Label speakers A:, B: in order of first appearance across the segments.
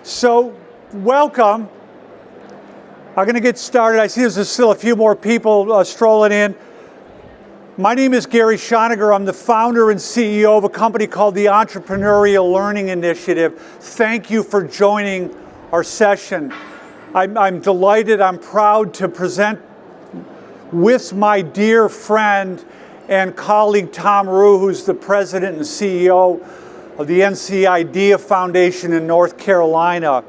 A: So, welcome. I'm going to get started. I see there's still a few more people strolling in. My name is Gary Schoniger. I'm the founder and CEO of a company called the Entrepreneurial Learning Initiative. Thank you for joining our session. I'm delighted, I'm proud to present with my dear friend and colleague Tom Rue, who's the president and CEO of the NC Idea Foundation in North Carolina.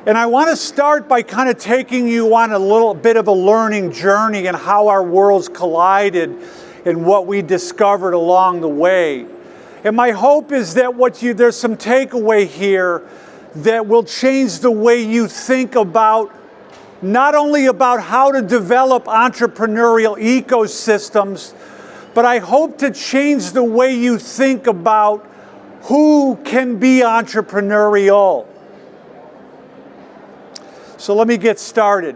A: And I want to start by kind of taking you on a little bit of a learning journey and how our worlds collided and what we discovered along the way. And my hope is that there's some takeaway here that will change the way you think about not only about how to develop entrepreneurial ecosystems, but I hope to change the way you think about who can be entrepreneurial. So let me get started.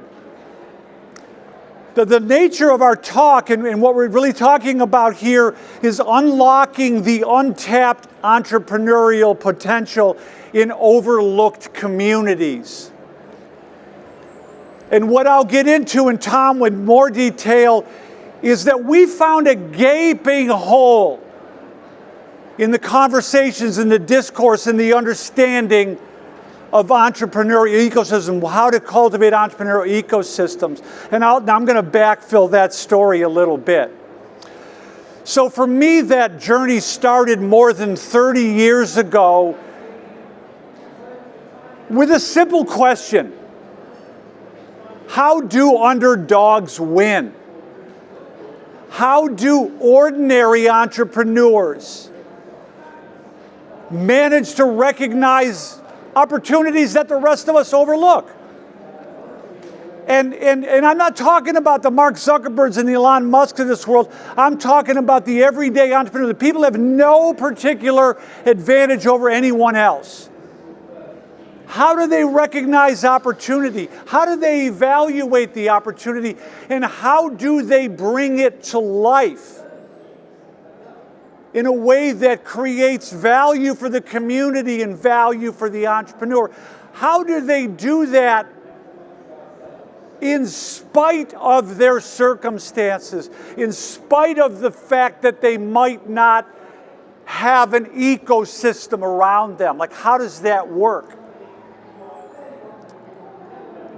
A: The nature of our talk and what we're really talking about here is unlocking the untapped entrepreneurial potential in overlooked communities. And what I'll get into, and Tom with more detail, is that we found a gaping hole in the conversations, in the discourse, in the understanding of entrepreneurial ecosystems, how to cultivate entrepreneurial ecosystems. And now I'm going to backfill that story a little bit. So for me, that journey started more than 30 years ago with a simple question. How do underdogs win? How do ordinary entrepreneurs manage to recognize opportunities that the rest of us overlook? And I'm not talking about the Mark Zuckerbergs and the Elon Musks of this world. I'm talking about the everyday entrepreneur. The people have no particular advantage over anyone else. How do they recognize opportunity? How do they evaluate the opportunity? And how do they bring it to life in a way that creates value for the community and value for the entrepreneur? How do they do that in spite of their circumstances, in spite of the fact that they might not have an ecosystem around them? Like, how does that work?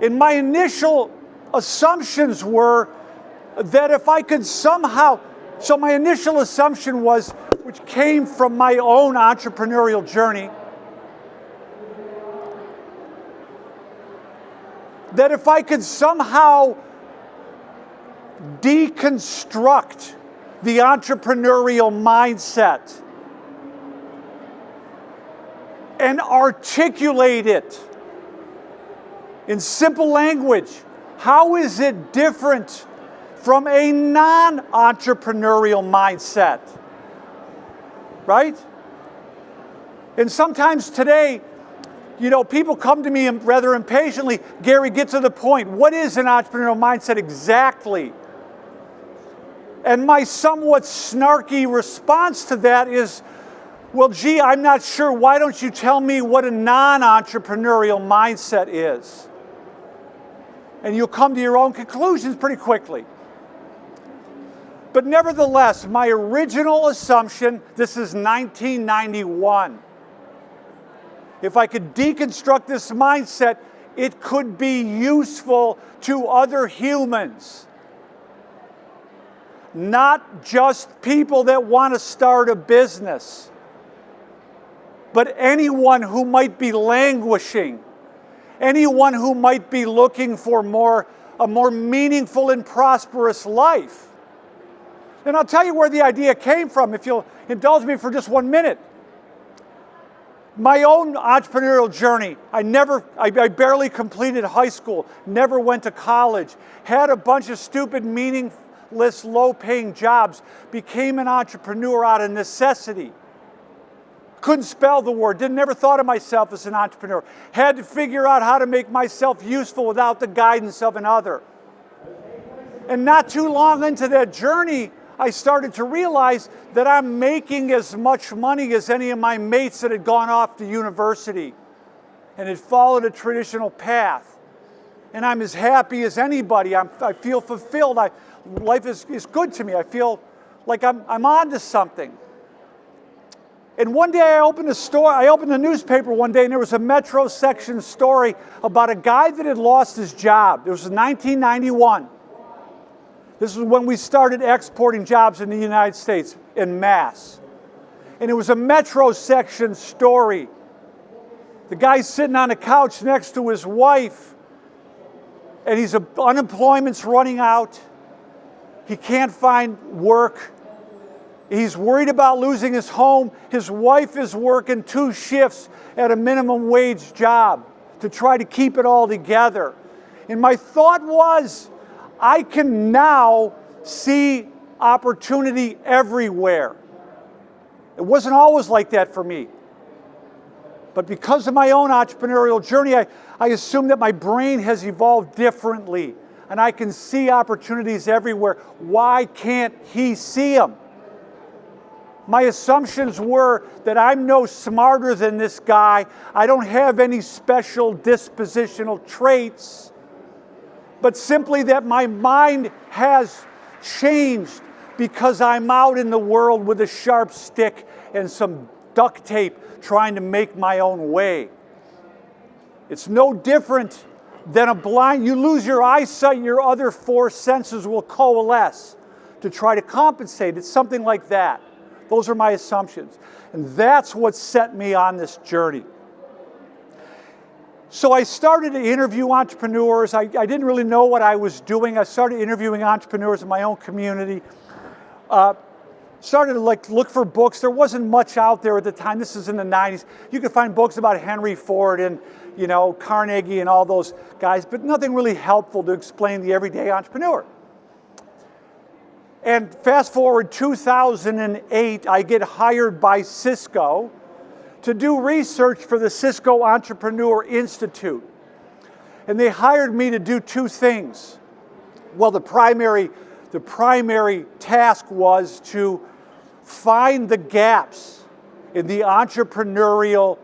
A: And my initial assumptions were that if I could somehow, so my initial assumption was, which came from my own entrepreneurial journey, that if I could somehow deconstruct the entrepreneurial mindset and articulate it in simple language, how is it different from a non-entrepreneurial mindset? Right? And sometimes today, people come to me rather impatiently, Gary, get to the point. What is an entrepreneurial mindset exactly? And my somewhat snarky response to that is, well, gee, I'm not sure. Why don't you tell me what a non-entrepreneurial mindset is? And you'll come to your own conclusions pretty quickly. But nevertheless, my original assumption, this is 1991. If I could deconstruct this mindset, it could be useful to other humans. Not just people that want to start a business, but anyone who might be languishing, anyone who might be looking for a more meaningful and prosperous life. And I'll tell you where the idea came from, if you'll indulge me for just 1 minute. My own entrepreneurial journey, I barely completed high school, never went to college, had a bunch of stupid, meaningless, low-paying jobs, became an entrepreneur out of necessity. Couldn't spell the word, never thought of myself as an entrepreneur. Had to figure out how to make myself useful without the guidance of another. And not too long into that journey, I started to realize that I'm making as much money as any of my mates that had gone off to university. and had followed a traditional path. And I'm as happy as anybody. I feel fulfilled. Life is good to me. I feel like I'm on to something. And one day I opened the newspaper one day, and there was a Metro section story about a guy that had lost his job. It was in 1991. This was when we started exporting jobs in the United States en masse. And it was a Metro section story. The guy's sitting on a couch next to his wife, and unemployment's running out. He can't find work. He's worried about losing his home. His wife is working 2 shifts at a minimum wage job to try to keep it all together. And my thought was, I can now see opportunity everywhere. It wasn't always like that for me. But because of my own entrepreneurial journey, I assume that my brain has evolved differently, and I can see opportunities everywhere. Why can't he see them? My assumptions were that I'm no smarter than this guy. I don't have any special dispositional traits, but simply that my mind has changed because I'm out in the world with a sharp stick and some duct tape trying to make my own way. It's no different than a blind. You lose your eyesight, your other 4 senses will coalesce to try to compensate. It's something like that. Those are my assumptions. And that's what set me on this journey. So I started to interview entrepreneurs. I didn't really know what I was doing. I started interviewing entrepreneurs in my own community. Started to look for books. There wasn't much out there at the time. This is in the 90s. You could find books about Henry Ford and Carnegie and all those guys, but nothing really helpful to explain the everyday entrepreneur. And fast forward 2008, I get hired by Cisco to do research for the Cisco Entrepreneur Institute. And they hired me to do 2 things. Well, the primary task was to find the gaps in the entrepreneurial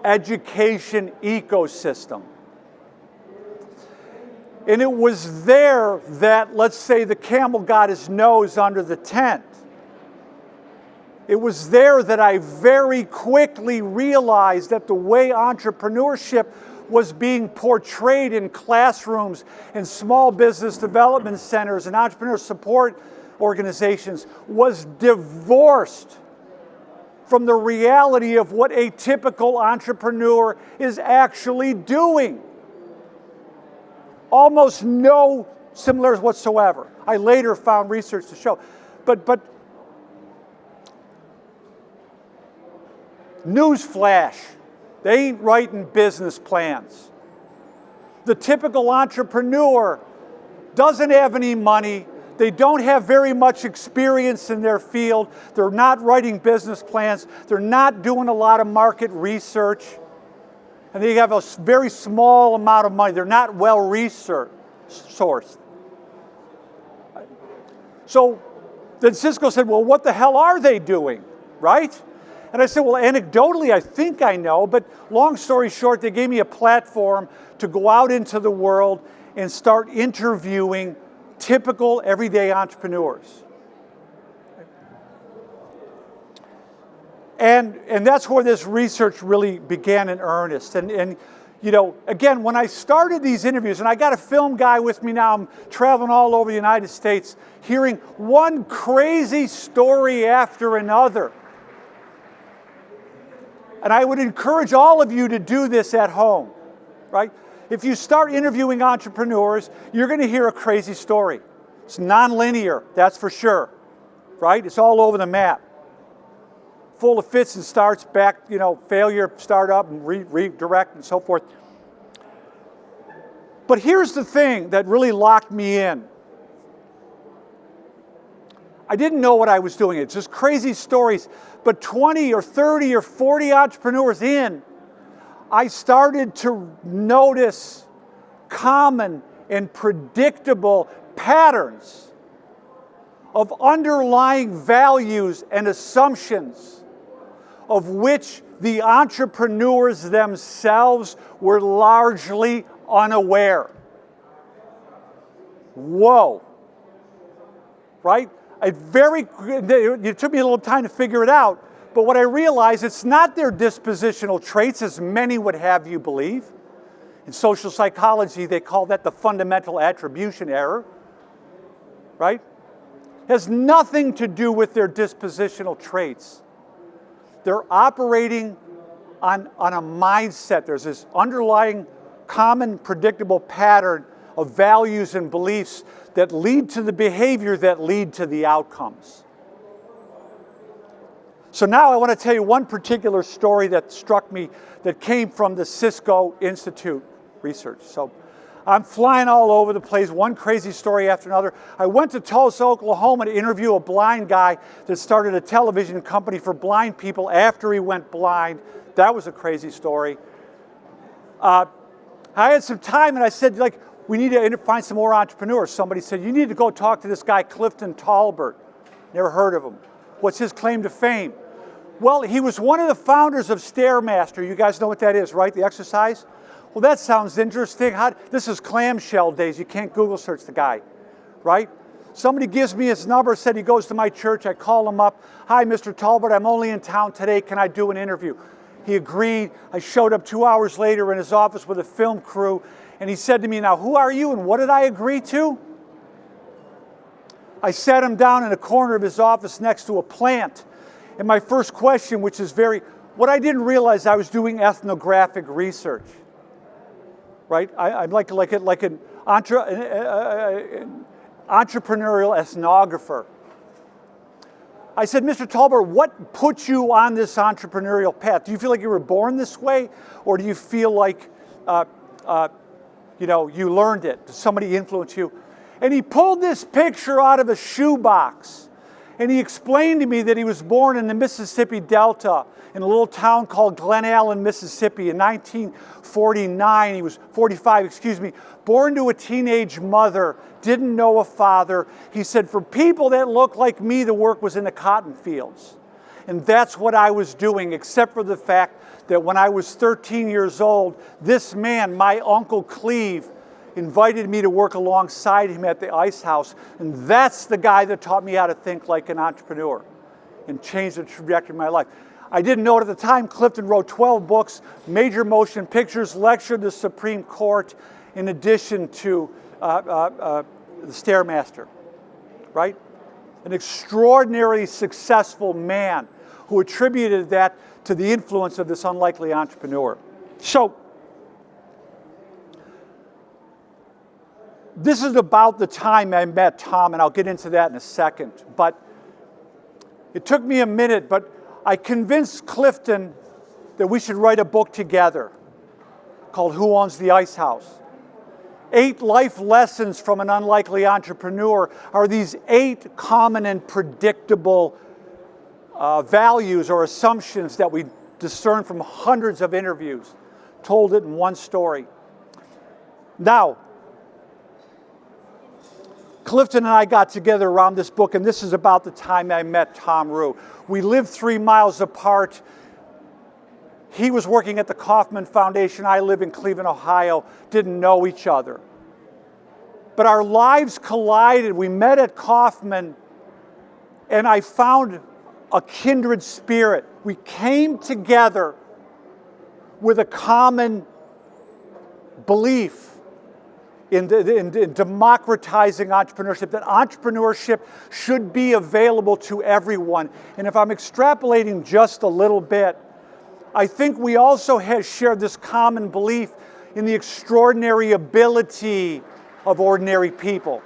A: education ecosystem. And it was there that, let's say, the camel got his nose under the tent. It was there that I very quickly realized that the way entrepreneurship was being portrayed in classrooms and small business development centers and entrepreneur support organizations was divorced from the reality of what a typical entrepreneur is actually doing. Almost no similarities whatsoever. I later found research to show. But newsflash, they ain't writing business plans. The typical entrepreneur doesn't have any money. They don't have very much experience in their field. They're not writing business plans. They're not doing a lot of market research. And they have a very small amount of money. They're not well sourced. So then Cisco said, well, what the hell are they doing, right? And I said, well, anecdotally, I think I know, but long story short, they gave me a platform to go out into the world and start interviewing typical everyday entrepreneurs. And that's where this research really began in earnest. And again, when I started these interviews, and I got a film guy with me now, I'm traveling all over the United States, hearing one crazy story after another. And I would encourage all of you to do this at home, right? If you start interviewing entrepreneurs, you're going to hear a crazy story. It's nonlinear, that's for sure, right? It's all over the map. Full of fits and starts, back, failure, start up, and redirect, and so forth. But here's the thing that really locked me in. I didn't know what I was doing. It's just crazy stories. But 20 or 30 or 40 entrepreneurs in, I started to notice common and predictable patterns of underlying values and assumptions of which the entrepreneurs themselves were largely unaware. Whoa. Right? It took me a little time to figure it out, but what I realized, it's not their dispositional traits, as many would have you believe. In social psychology, they call that the fundamental attribution error, right? It has nothing to do with their dispositional traits. They're operating on a mindset. There's this underlying common predictable pattern of values and beliefs that lead to the behavior that lead to the outcomes. So now I want to tell you one particular story that struck me that came from the Cisco Institute research. So I'm flying all over the place, one crazy story after another. I went to Tulsa, Oklahoma to interview a blind guy that started a television company for blind people after he went blind. That was a crazy story. I had some time and I said, we need to find some more entrepreneurs. Somebody said, you need to go talk to this guy, Clifton Talbert. Never heard of him. What's his claim to fame? Well, he was one of the founders of Stairmaster. You guys know what that is, right? The exercise? Well, that sounds interesting. This is clamshell days. You can't Google search the guy, right? Somebody gives me his number, said he goes to my church. I call him up. Hi, Mr. Talbert, I'm only in town today. Can I do an interview? He agreed. I showed up 2 hours later in his office with a film crew, and he said to me, now, who are you and what did I agree to? I sat him down in a corner of his office next to a plant. And my first question, which is what I didn't realize, I was doing ethnographic research. Right? I'm like an entrepreneurial ethnographer. I said, Mr. Talbert, what put you on this entrepreneurial path? Do you feel like you were born this way, or do you feel like you learned it? Did somebody influence you? And he pulled this picture out of a shoebox, and he explained to me that he was born in the Mississippi Delta in a little town called Glen Allen, Mississippi in 1949. He was 45, excuse me, born to a teenage mother, didn't know a father. He said, for people that look like me, the work was in the cotton fields. And that's what I was doing, except for the fact that when I was 13 years old, this man, my Uncle Cleve, invited me to work alongside him at the ice house. And that's the guy that taught me how to think like an entrepreneur and changed the trajectory of my life. I didn't know it at the time. Clifton wrote 12 books, major motion pictures, lectured the Supreme Court, in addition to the Stairmaster, right? An extraordinarily successful man who attributed that to the influence of this unlikely entrepreneur. So, this is about the time I met Tom, and I'll get into that in a second. But it took me a minute, but I convinced Clifton that we should write a book together called Who Owns the Ice House? 8 life lessons from an unlikely entrepreneur are these 8 common and predictable values or assumptions that we discern from hundreds of interviews, told it in one story. Now, Clifton and I got together around this book, and this is about the time I met Tom Rue. We lived 3 miles apart. He was working at the Kauffman Foundation. I live in Cleveland, Ohio. Didn't know each other. But our lives collided. We met at Kauffman, and I found a kindred spirit. We came together with a common belief in democratizing entrepreneurship, that entrepreneurship should be available to everyone. And if I'm extrapolating just a little bit, I think we also have shared this common belief in the extraordinary ability of ordinary people.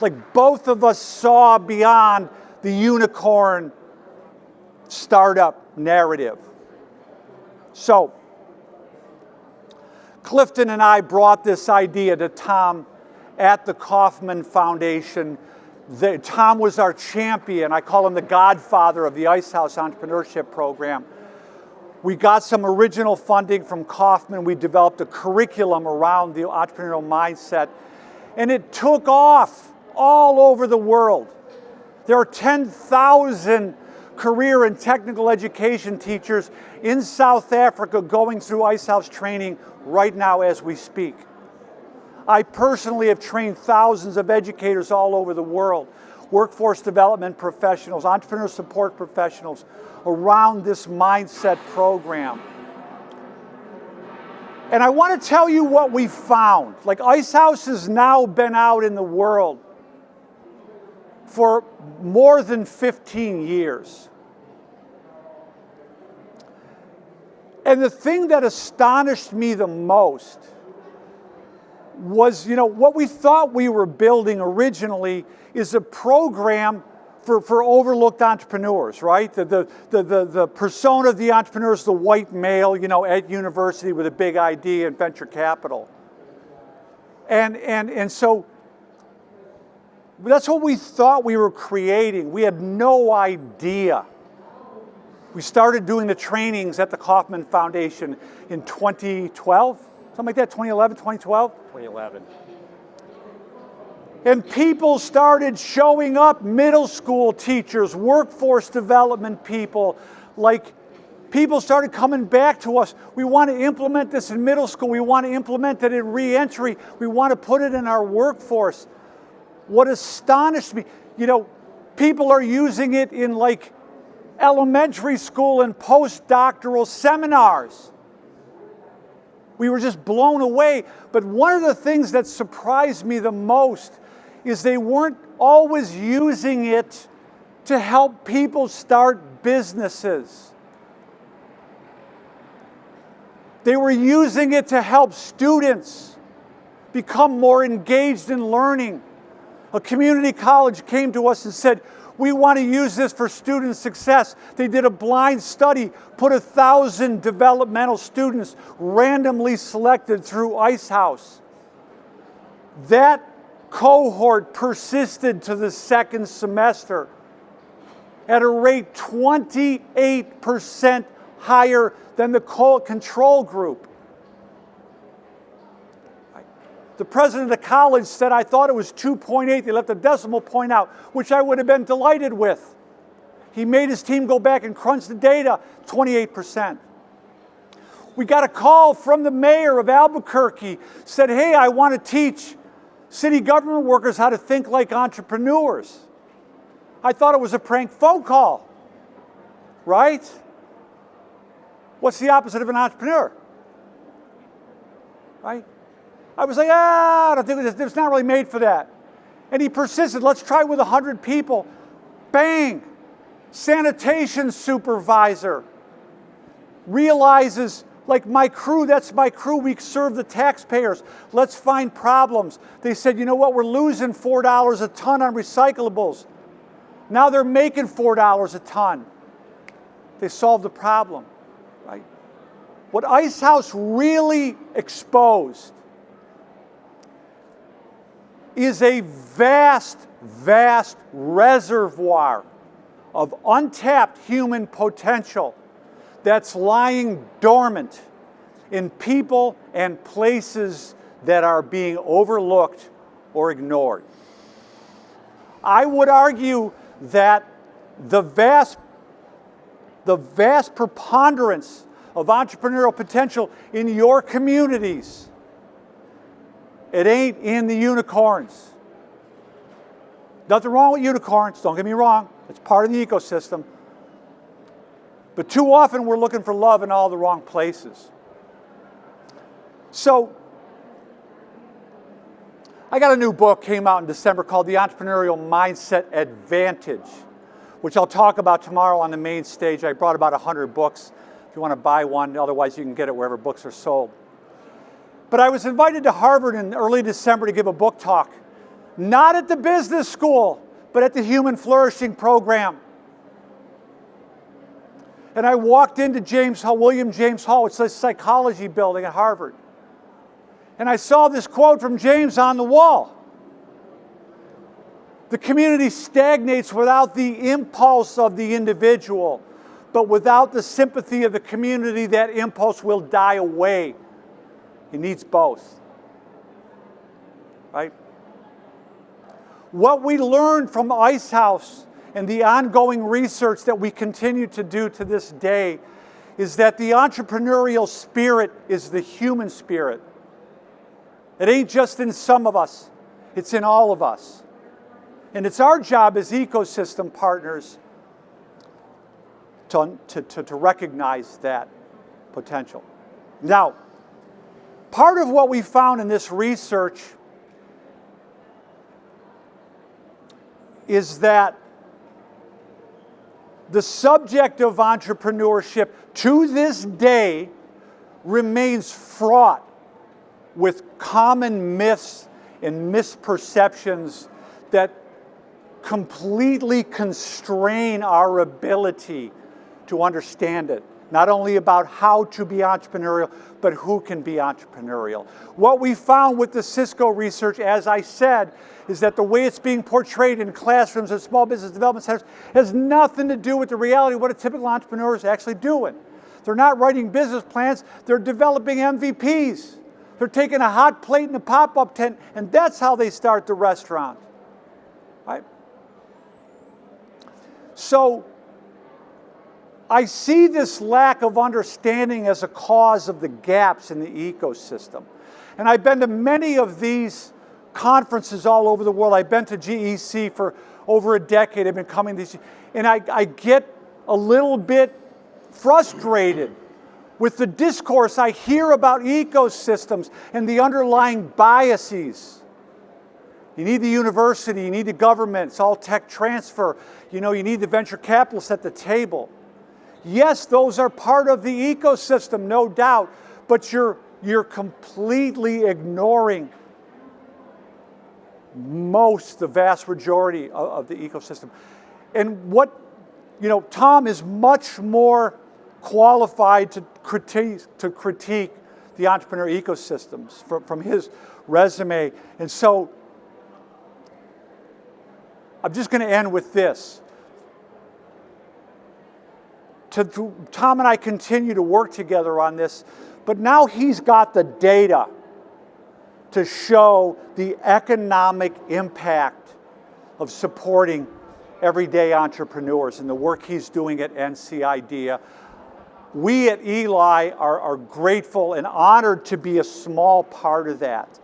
A: Like both of us saw beyond the unicorn startup narrative. So, Clifton and I brought this idea to Tom at the Kauffman Foundation. Tom was our champion. I call him the godfather of the Ice House Entrepreneurship Program. We got some original funding from Kauffman. We developed a curriculum around the entrepreneurial mindset, and it took off all over the world. There are 10,000 career and technical education teachers in South Africa going through Ice House training right now as we speak. I personally have trained thousands of educators all over the world, workforce development professionals, entrepreneur support professionals around this mindset program. And I want to tell you what we found. Like, Ice House has now been out in the world for more than 15 years. And the thing that astonished me the most was, what we thought we were building originally is a program for overlooked entrepreneurs, right? The persona of the entrepreneur is the white male, at university with a big idea and venture capital. And so that's what we thought we were creating. We had no idea. We started doing the trainings at the Kauffman Foundation in 2012, something like that, 2011, 2012?
B: 2011.
A: And people started showing up, middle school teachers, workforce development people, like people started coming back to us. We want to implement this in middle school. We want to implement it in re-entry. We want to put it in our workforce. What astonished me, people are using it in like elementary school and postdoctoral seminars. We were just blown away. But one of the things that surprised me the most is they weren't always using it to help people start businesses. They were using it to help students become more engaged in learning. A community college came to us and said, we want to use this for student success. They did a blind study, put 1,000 developmental students randomly selected through Ice House. That cohort persisted to the second semester at a rate 28% higher than the control group. The president of the college said, I thought it was 2.8. They left a decimal point out, which I would have been delighted with. He made his team go back and crunch the data, 28%. We got a call from the mayor of Albuquerque, said, hey, I want to teach city government workers how to think like entrepreneurs. I thought it was a prank phone call, right? What's the opposite of an entrepreneur? Right? I was like, I don't think it's not really made for that. And he persisted, let's try with 100 people. Bang! Sanitation supervisor realizes, like, my crew, that's my crew, we serve the taxpayers. Let's find problems. They said, you know what, we're losing $4 a ton on recyclables. Now they're making $4 a ton. They solved the problem, right? What Ice House really exposed is a vast, vast reservoir of untapped human potential that's lying dormant in people and places that are being overlooked or ignored. I would argue that the vast preponderance of entrepreneurial potential in your communities, it ain't in the unicorns. Nothing wrong with unicorns, don't get me wrong. It's part of the ecosystem. But too often we're looking for love in all the wrong places. So, I got a new book, came out in December, called The Entrepreneurial Mindset Advantage, which I'll talk about tomorrow on the main stage. I brought about 100 books if you want to buy one. Otherwise, you can get it wherever books are sold. But I was invited to Harvard in early December to give a book talk. Not at the business school, but at the Human Flourishing Program. And I walked into William James Hall, it's a psychology building at Harvard. And I saw this quote from James on the wall. The community stagnates without the impulse of the individual, but without the sympathy of the community, that impulse will die away. It needs both, right? What we learned from Ice House and the ongoing research that we continue to do to this day is that the entrepreneurial spirit is the human spirit. It ain't just in some of us, it's in all of us. And it's our job as ecosystem partners to recognize that potential. Now, part of what we found in this research is that the subject of entrepreneurship to this day remains fraught with common myths and misperceptions that completely constrain our ability to understand it. Not only about how to be entrepreneurial, but who can be entrepreneurial. What we found with the Cisco research, as I said, is that the way it's being portrayed in classrooms and small business development centers has nothing to do with the reality of what a typical entrepreneur is actually doing. They're not writing business plans, they're developing MVPs. They're taking a hot plate in a pop-up tent, and that's how they start the restaurant. Right? So, I see this lack of understanding as a cause of the gaps in the ecosystem. And I've been to many of these conferences all over the world. I've been to GEC for over a decade. I've been coming to these, and I get a little bit frustrated with the discourse I hear about ecosystems and the underlying biases. You need the university, you need the government, it's all tech transfer. You know, you need the venture capitalists at the table. Yes, those are part of the ecosystem, no doubt, but you're completely ignoring the vast majority of the ecosystem. And what, you know, Tom is much more qualified to critique the entrepreneur ecosystems from his resume. And so I'm just going to end with this. Tom and I continue to work together on this, but now he's got the data to show the economic impact of supporting everyday entrepreneurs and the work he's doing at NC IDEA. We at Eli are grateful and honored to be a small part of that.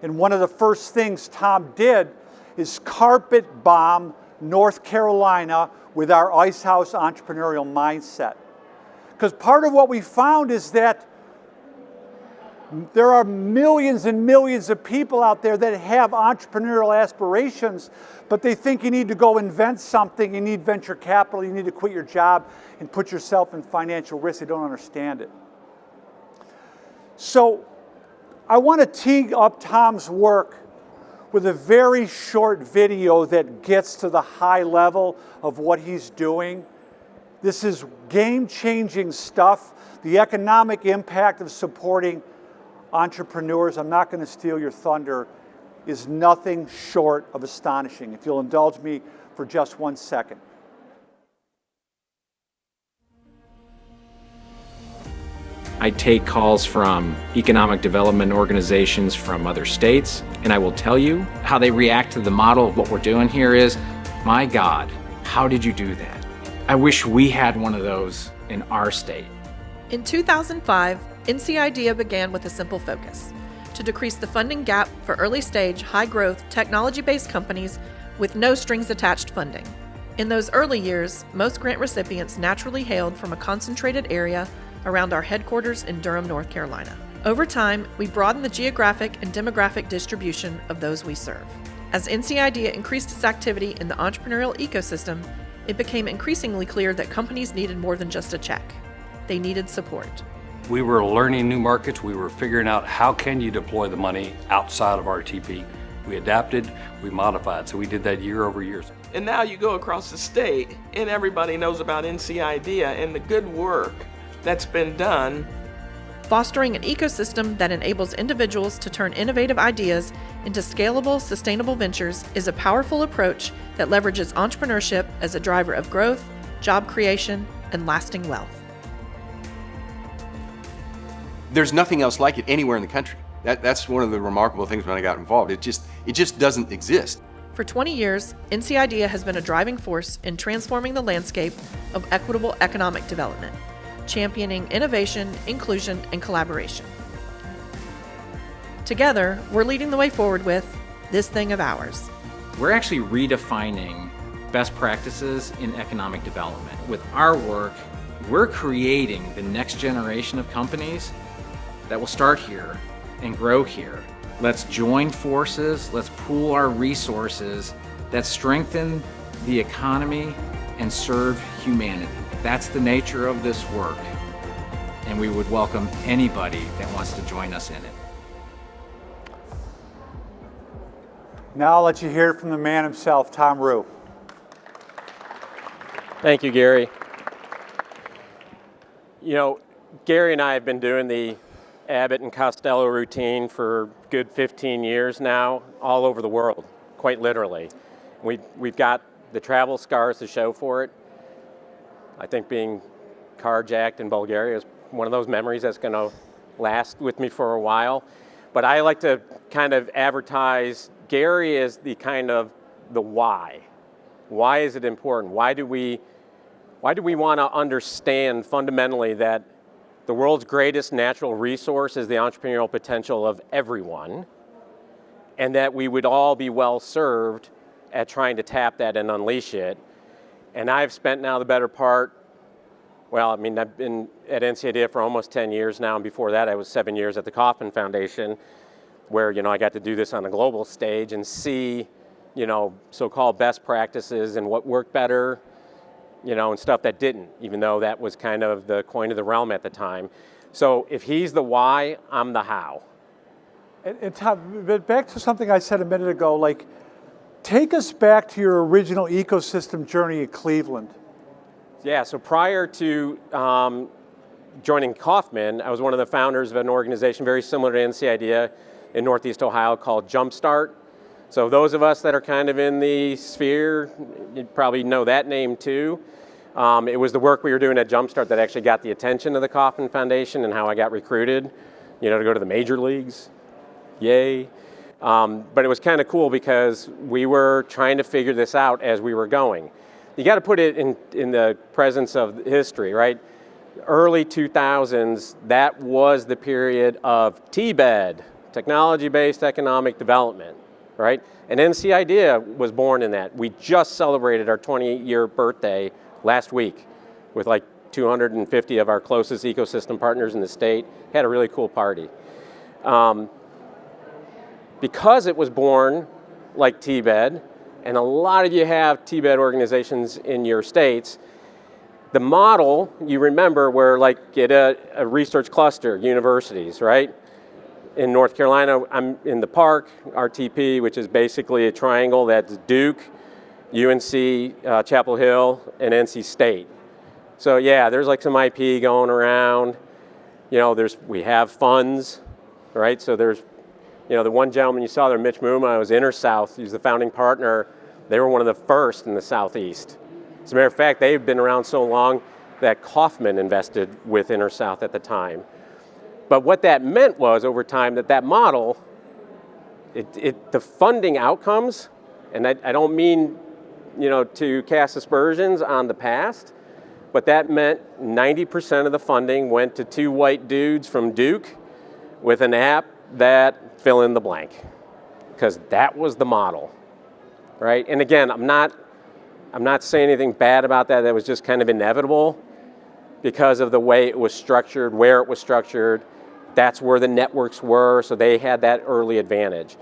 A: And one of the first things Tom did is carpet bomb North Carolina with our Ice House entrepreneurial mindset. Because part of what we found is that there are millions and millions of people out there that have entrepreneurial aspirations, but they think you need to go invent something, you need venture capital, you need to quit your job and put yourself in financial risk. They don't understand it. So I want to tee up Tom's work with a very short video that gets to the high level of what he's doing. This is game-changing stuff, the economic impact of supporting entrepreneurs. I'm not going to steal your thunder, is nothing short of astonishing. If you'll indulge me for just 1 second.
B: I take calls from economic development organizations from other states, and I will tell you how they react to the model of what we're doing here is, my God, how did you do that? I wish we had one of those in our state.
C: In 2005, NC IDEA began with a simple focus: to decrease the funding gap for early-stage, high-growth, technology-based companies with no strings-attached funding. In those early years, most grant recipients naturally hailed from a concentrated area around our headquarters in Durham, North Carolina. Over time, we broadened the geographic and demographic distribution of those we serve. As NC IDEA increased its activity in the entrepreneurial ecosystem, it became increasingly clear that companies needed more than just a check. They needed support.
D: We were learning new markets. We were figuring out how can you deploy the money outside of RTP. We adapted, we modified, so we did that year over year.
E: And now you go across the state and everybody knows about NC IDEA and the good work that's been done.
C: Fostering an ecosystem that enables individuals to turn innovative ideas into scalable, sustainable ventures is a powerful approach that leverages entrepreneurship as a driver of growth, job creation, and lasting wealth.
F: There's nothing else like it anywhere in the country. That's one of the remarkable things when I got involved. It just doesn't exist.
C: For 20 years, NC IDEA has been a driving force in transforming the landscape of equitable economic development, championing innovation, inclusion, and collaboration. Together, we're leading the way forward with This Thing of Ours.
B: We're actually redefining best practices in economic development. With our work, we're creating the next generation of companies that will start here and grow here. Let's join forces, let's pool our resources that strengthen the economy and serve humanity. That's the nature of this work, and we would welcome anybody that wants to join us in it.
A: Now I'll let you hear it from the man himself, Tom Rue.
G: Thank you, Gary. You know, Gary and I have been doing the Abbott and Costello routine for good 15 years now, all over the world, quite literally. We've got the travel scars to show for it. I think being carjacked in Bulgaria is one of those memories that's going to last with me for a while. But I like to kind of advertise Gary as the kind of the why. Why is it important? Why do we want to understand fundamentally that the world's greatest natural resource is the entrepreneurial potential of everyone, and that we would all be well served at trying to tap that and unleash it. And I've spent now the better part, I've been at NC IDEA for almost 10 years now, and before that I was 7 years at the Kauffman Foundation, where I got to do this on a global stage and see so-called best practices and what worked better, and stuff that didn't, even though that was kind of the coin of the realm at the time. So if he's the why, I'm the how.
A: And Tom, but back to something I said a minute ago, like, take us back to your original ecosystem journey at Cleveland.
G: Yeah, so prior to joining Kauffman, I was one of the founders of an organization very similar to NC IDEA in Northeast Ohio called Jumpstart. So those of us that are kind of in the sphere, you probably know that name too. It was the work we were doing at Jumpstart that actually got the attention of the Kauffman Foundation and how I got recruited, to go to the major leagues. Yay. But it was kind of cool because we were trying to figure this out as we were going. You got to put it in the presence of history, right? Early 2000s, that was the period of TBED, technology-based economic development, right? And NC IDEA was born in that. We just celebrated our 20-year birthday last week with like 250 of our closest ecosystem partners in the state. Had a really cool party. Because it was born like TBED, and a lot of you have TBED organizations in your states, the model, you remember, where like get a research cluster, universities, right? In North Carolina, I'm in the Park, RTP, which is basically a triangle that's Duke, UNC, Chapel Hill, and NC State. So yeah, there's like some IP going around. We have funds, right? So there's, the one gentleman you saw there, Mitch Muma, was InterSouth. He's the founding partner. They were one of the first in the Southeast. As a matter of fact, they've been around so long that Kauffman invested with InterSouth at the time. But what that meant was, over time, that model, the funding outcomes, and I don't mean, to cast aspersions on the past, but that meant 90% of the funding went to two white dudes from Duke with an app that fill in the blank, because that was the model, right? And again, I'm not saying anything bad about that. That was just kind of inevitable because of the way it was structured, where it was structured. That's where the networks were, so they had that early advantage.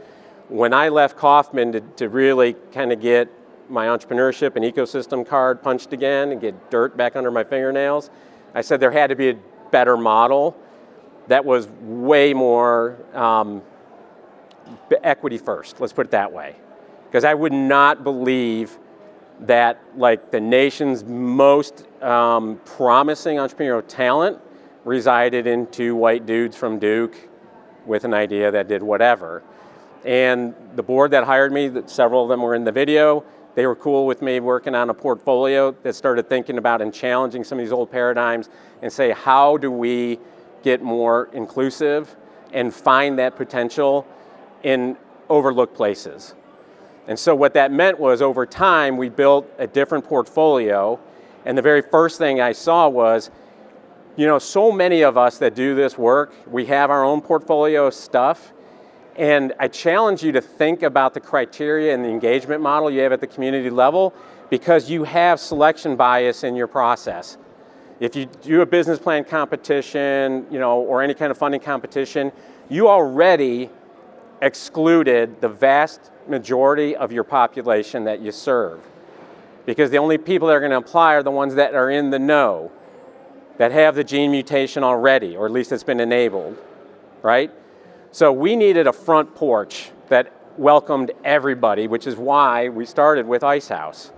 G: When I left Kauffman to really kind of get my entrepreneurship and ecosystem card punched again and get dirt back under my fingernails, I said there had to be a better model that was way more equity first, let's put it that way. Because I would not believe that like the nation's most promising entrepreneurial talent resided in two white dudes from Duke with an idea that did whatever. And the board that hired me, several of them were in the video, they were cool with me working on a portfolio that started thinking about and challenging some of these old paradigms and say, how do we get more inclusive and find that potential in overlooked places? And so what that meant was over time we built a different portfolio, and the very first thing I saw was, you know, so many of us that do this work, we have our own portfolio of stuff, and I challenge you to think about the criteria and the engagement model you have at the community level, because you have selection bias in your process. If you do a business plan competition, you know, or any kind of funding competition, you already excluded the vast majority of your population that you serve. Because the only people that are going to apply are the ones that are in the know, that have the gene mutation already, or at least it's been enabled, right? So we needed a front porch that welcomed everybody, which is why we started with Ice House.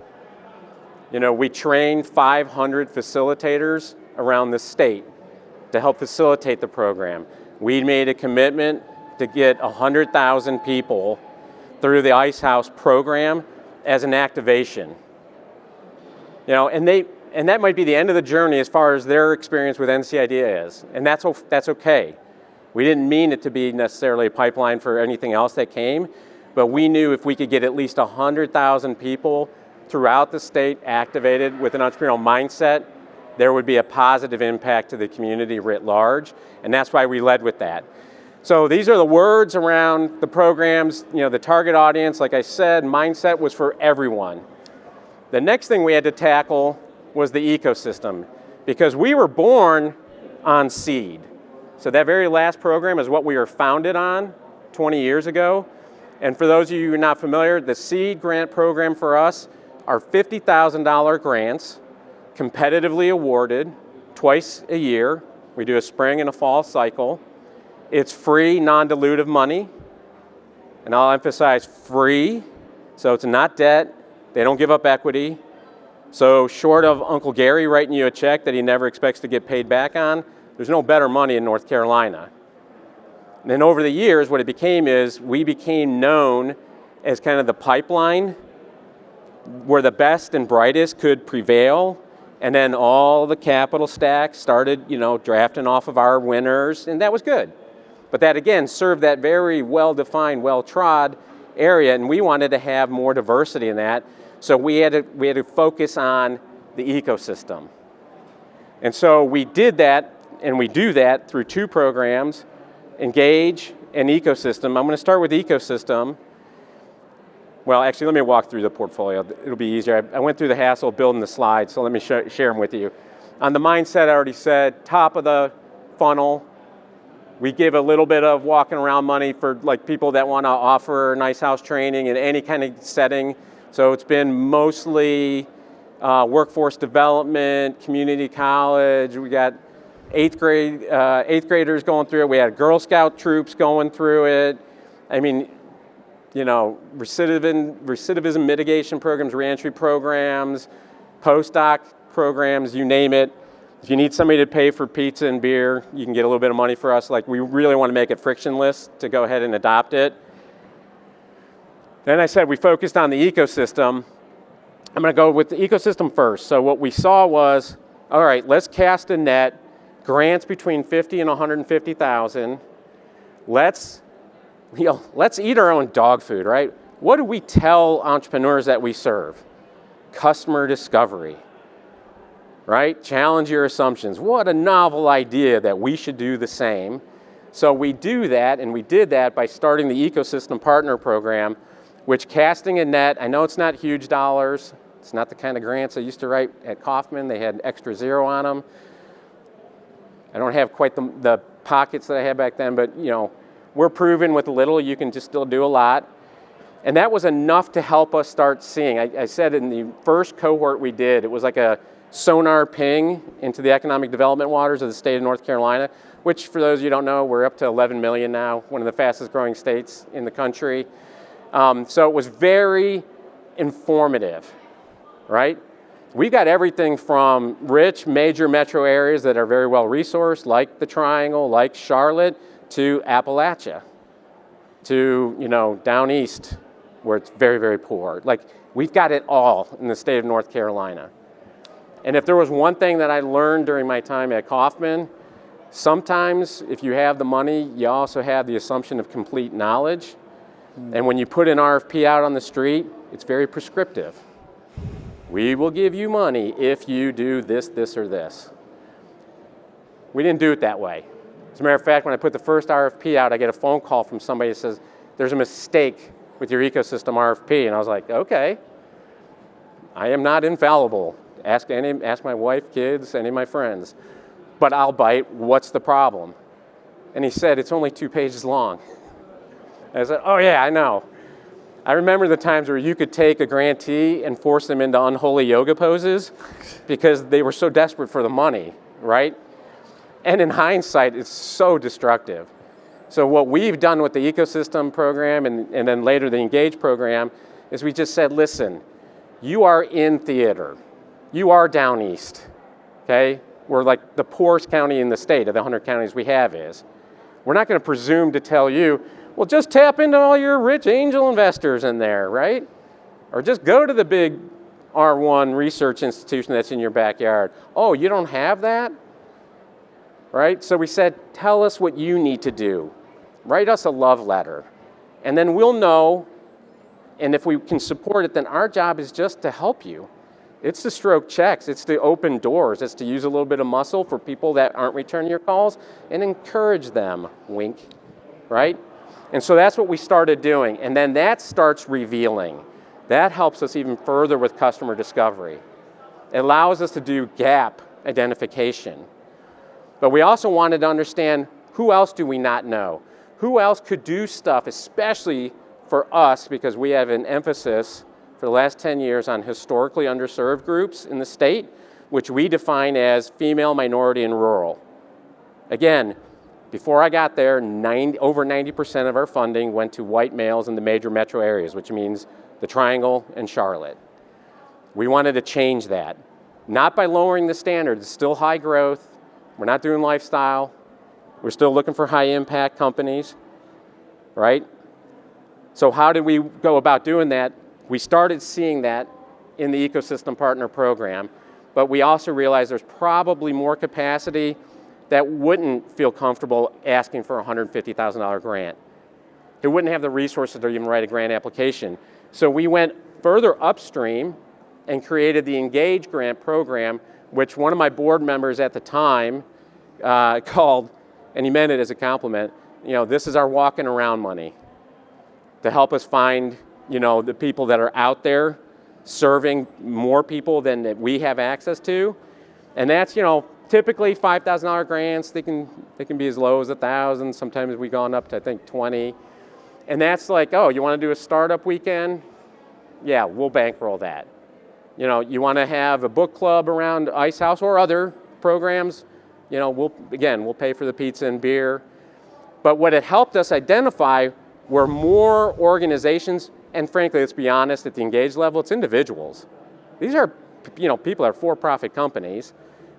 G: You know, we trained 500 facilitators around the state to help facilitate the program. We made a commitment to get 100,000 people through the Ice House program as an activation. You know, and that might be the end of the journey as far as their experience with NC IDEA is, and that's okay. We didn't mean it to be necessarily a pipeline for anything else that came, but we knew if we could get at least 100,000 people throughout the state activated with an entrepreneurial mindset, there would be a positive impact to the community writ large, and that's why we led with that. So these are the words around the programs, you know, the target audience, like I said, mindset was for everyone. The next thing we had to tackle was the ecosystem, because we were born on seed. So that very last program is what we were founded on 20 years ago. And for those of you who are not familiar, the seed grant program for us are $50,000 grants, competitively awarded twice a year. We do a spring and a fall cycle. It's free, non-dilutive money, and I'll emphasize free, so it's not debt. They don't give up equity. So short of Uncle Gary writing you a check that he never expects to get paid back on, there's no better money in North Carolina. And then over the years, what it became is we became known as kind of the pipeline where the best and brightest could prevail, and then all the capital stacks started, you know, drafting off of our winners, and that was good. But that again served that very well-defined, well-trod area, and we wanted to have more diversity in that. So we had to focus on the ecosystem. And so we did that, and we do that through two programs, Engage and Ecosystem. I'm going to start with Ecosystem. Well, actually, let me walk through the portfolio. It'll be easier. I went through the hassle of building the slides, so let me share them with you. On the mindset, I already said, top of the funnel. We give a little bit of walking around money for like people that want to offer Nice House training in any kind of setting. So it's been mostly workforce development, community college. We got eighth graders going through it. We had Girl Scout troops going through it. I mean, you know, recidivism mitigation programs, reentry programs, postdoc programs, you name it. If you need somebody to pay for pizza and beer, you can get a little bit of money for us. Like, we really want to make it frictionless to go ahead and adopt it. Then I said we focused on the ecosystem. I'm going to go with the ecosystem first. So what we saw was, all right, let's cast a net, grants between 50 and 150,000. Let's eat our own dog food, right? What do we tell entrepreneurs that we serve? Customer discovery, right? Challenge your assumptions. What a novel idea that we should do the same. So we do that, and we did that by starting the Ecosystem Partner Program, which casting a net, I know it's not huge dollars. It's not the kind of grants I used to write at Kaufman. They had extra zero on them. I don't have quite the pockets that I had back then, but you know, we're proven with a little, you can just still do a lot. And that was enough to help us start seeing. I said in the first cohort we did, it was like a sonar ping into the economic development waters of the state of North Carolina, which for those of you who don't know, we're up to 11 million now, one of the fastest growing states in the country. So it was very informative, right? We've got everything from rich major metro areas that are very well resourced, like the Triangle, like Charlotte, to Appalachia, to, you know, down east, where it's very, very poor. Like, we've got it all in the state of North Carolina. And if there was one thing that I learned during my time at Kaufman, sometimes if you have the money, you also have the assumption of complete knowledge. And when you put an RFP out on the street, it's very prescriptive. We will give you money if you do this, this, or this. We didn't do it that way. As a matter of fact, when I put the first RFP out, I get a phone call from somebody that says, there's a mistake with your ecosystem RFP. And I was like, okay, I am not infallible. Ask my wife, kids, any of my friends. But I'll bite, what's the problem? And he said, it's only 2 pages long. And I said, oh yeah, I know. I remember the times where you could take a grantee and force them into unholy yoga poses because they were so desperate for the money, right? And in hindsight, it's so destructive. So what we've done with the ecosystem program and then later the Engage program is we just said, listen, you are in theater. You are down east, okay? We're like the poorest county in the state of the 100 counties we have is. We're not going to presume to tell you, well, just tap into all your rich angel investors in there, right? Or just go to the big R1 research institution that's in your backyard. Oh, you don't have that? Right? So we said, tell us what you need to do. Write us a love letter. And then we'll know, and if we can support it, then our job is just to help you. It's to stroke checks, it's to open doors, it's to use a little bit of muscle for people that aren't returning your calls and encourage them, wink, right? And so that's what we started doing. And then that starts revealing. That helps us even further with customer discovery. It allows us to do gap identification. But we also wanted to understand who else do we not know? Who else could do stuff, especially for us, because we have an emphasis for the last 10 years on historically underserved groups in the state, which we define as female, minority, and rural. Again, before I got there, over 90% of our funding went to white males in the major metro areas, which means the Triangle and Charlotte. We wanted to change that. Not by lowering the standards, it's still high growth. We're not doing lifestyle. We're still looking for high impact companies, right? So how did we go about doing that? We started seeing that in the Ecosystem Partner Program, but we also realized there's probably more capacity that wouldn't feel comfortable asking for a $150,000 grant. They wouldn't have the resources to even write a grant application. So we went further upstream and created the Engage Grant Program, which one of my board members at the time called, and he meant it as a compliment, this is our walking around money to help us find, the people that are out there serving more people than we have access to. And that's, typically $5,000 grants. They can be as low as $1,000. Sometimes we've gone up to, I think, 20. And that's like, oh, you want to do a startup weekend? Yeah, we'll bankroll that. You want to have a book club around Ice House or other programs? We'll pay for the pizza and beer. But what it helped us identify were more organizations, and frankly, let's be honest, at the Engage level, it's individuals. These are, people are for-profit companies,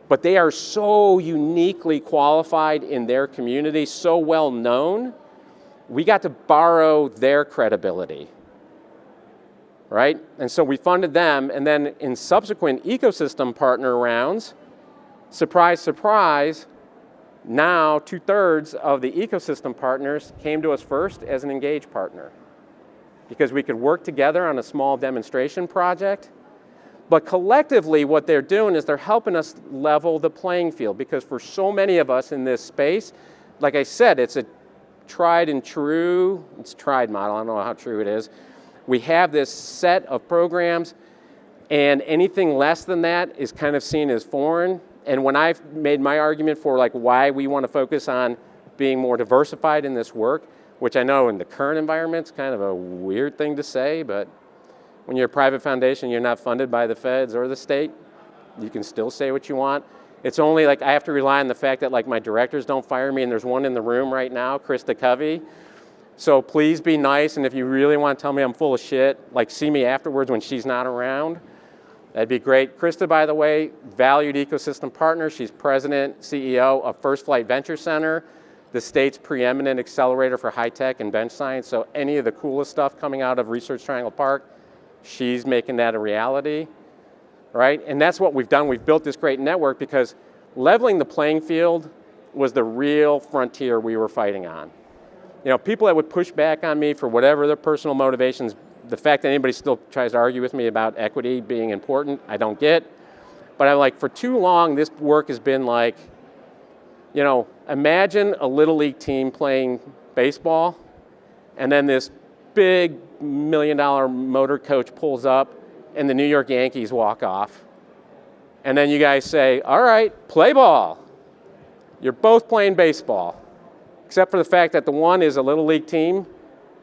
G: but they are so uniquely qualified in their community, so well known, we got to borrow their credibility, right? And so we funded them, and then in subsequent ecosystem partner rounds, surprise, surprise, now 2/3 of the ecosystem partners came to us first as an Engage partner because we could work together on a small demonstration project. But collectively, what they're doing is they're helping us level the playing field because for so many of us in this space, like I said, it's a tried and true, it's a tried model, I don't know how true it is. We have this set of programs and anything less than that is kind of seen as foreign. And when I've made my argument for why we want to focus on being more diversified in this work, which I know in the current environment is kind of a weird thing to say, but when you're a private foundation, you're not funded by the feds or the state, you can still say what you want. It's only I have to rely on the fact that my directors don't fire me, and there's one in the room right now, Krista Covey. So please be nice, and if you really want to tell me I'm full of shit, see me afterwards when she's not around. That'd be great. Krista, by the way, valued ecosystem partner. She's president, CEO of First Flight Venture Center, the state's preeminent accelerator for high tech and bench science. So any of the coolest stuff coming out of Research Triangle Park, she's making that a reality, right? And that's what we've done. We've built this great network because leveling the playing field was the real frontier we were fighting on. People that would push back on me for whatever their personal motivations, the fact that anybody still tries to argue with me about equity being important, I don't get. But I'm like, for too long, this work has been like, imagine a little league team playing baseball, and then this big $1 million motor coach pulls up, and the New York Yankees walk off. And then you guys say, all right, play ball. You're both playing baseball, except for the fact that the one is a little league team,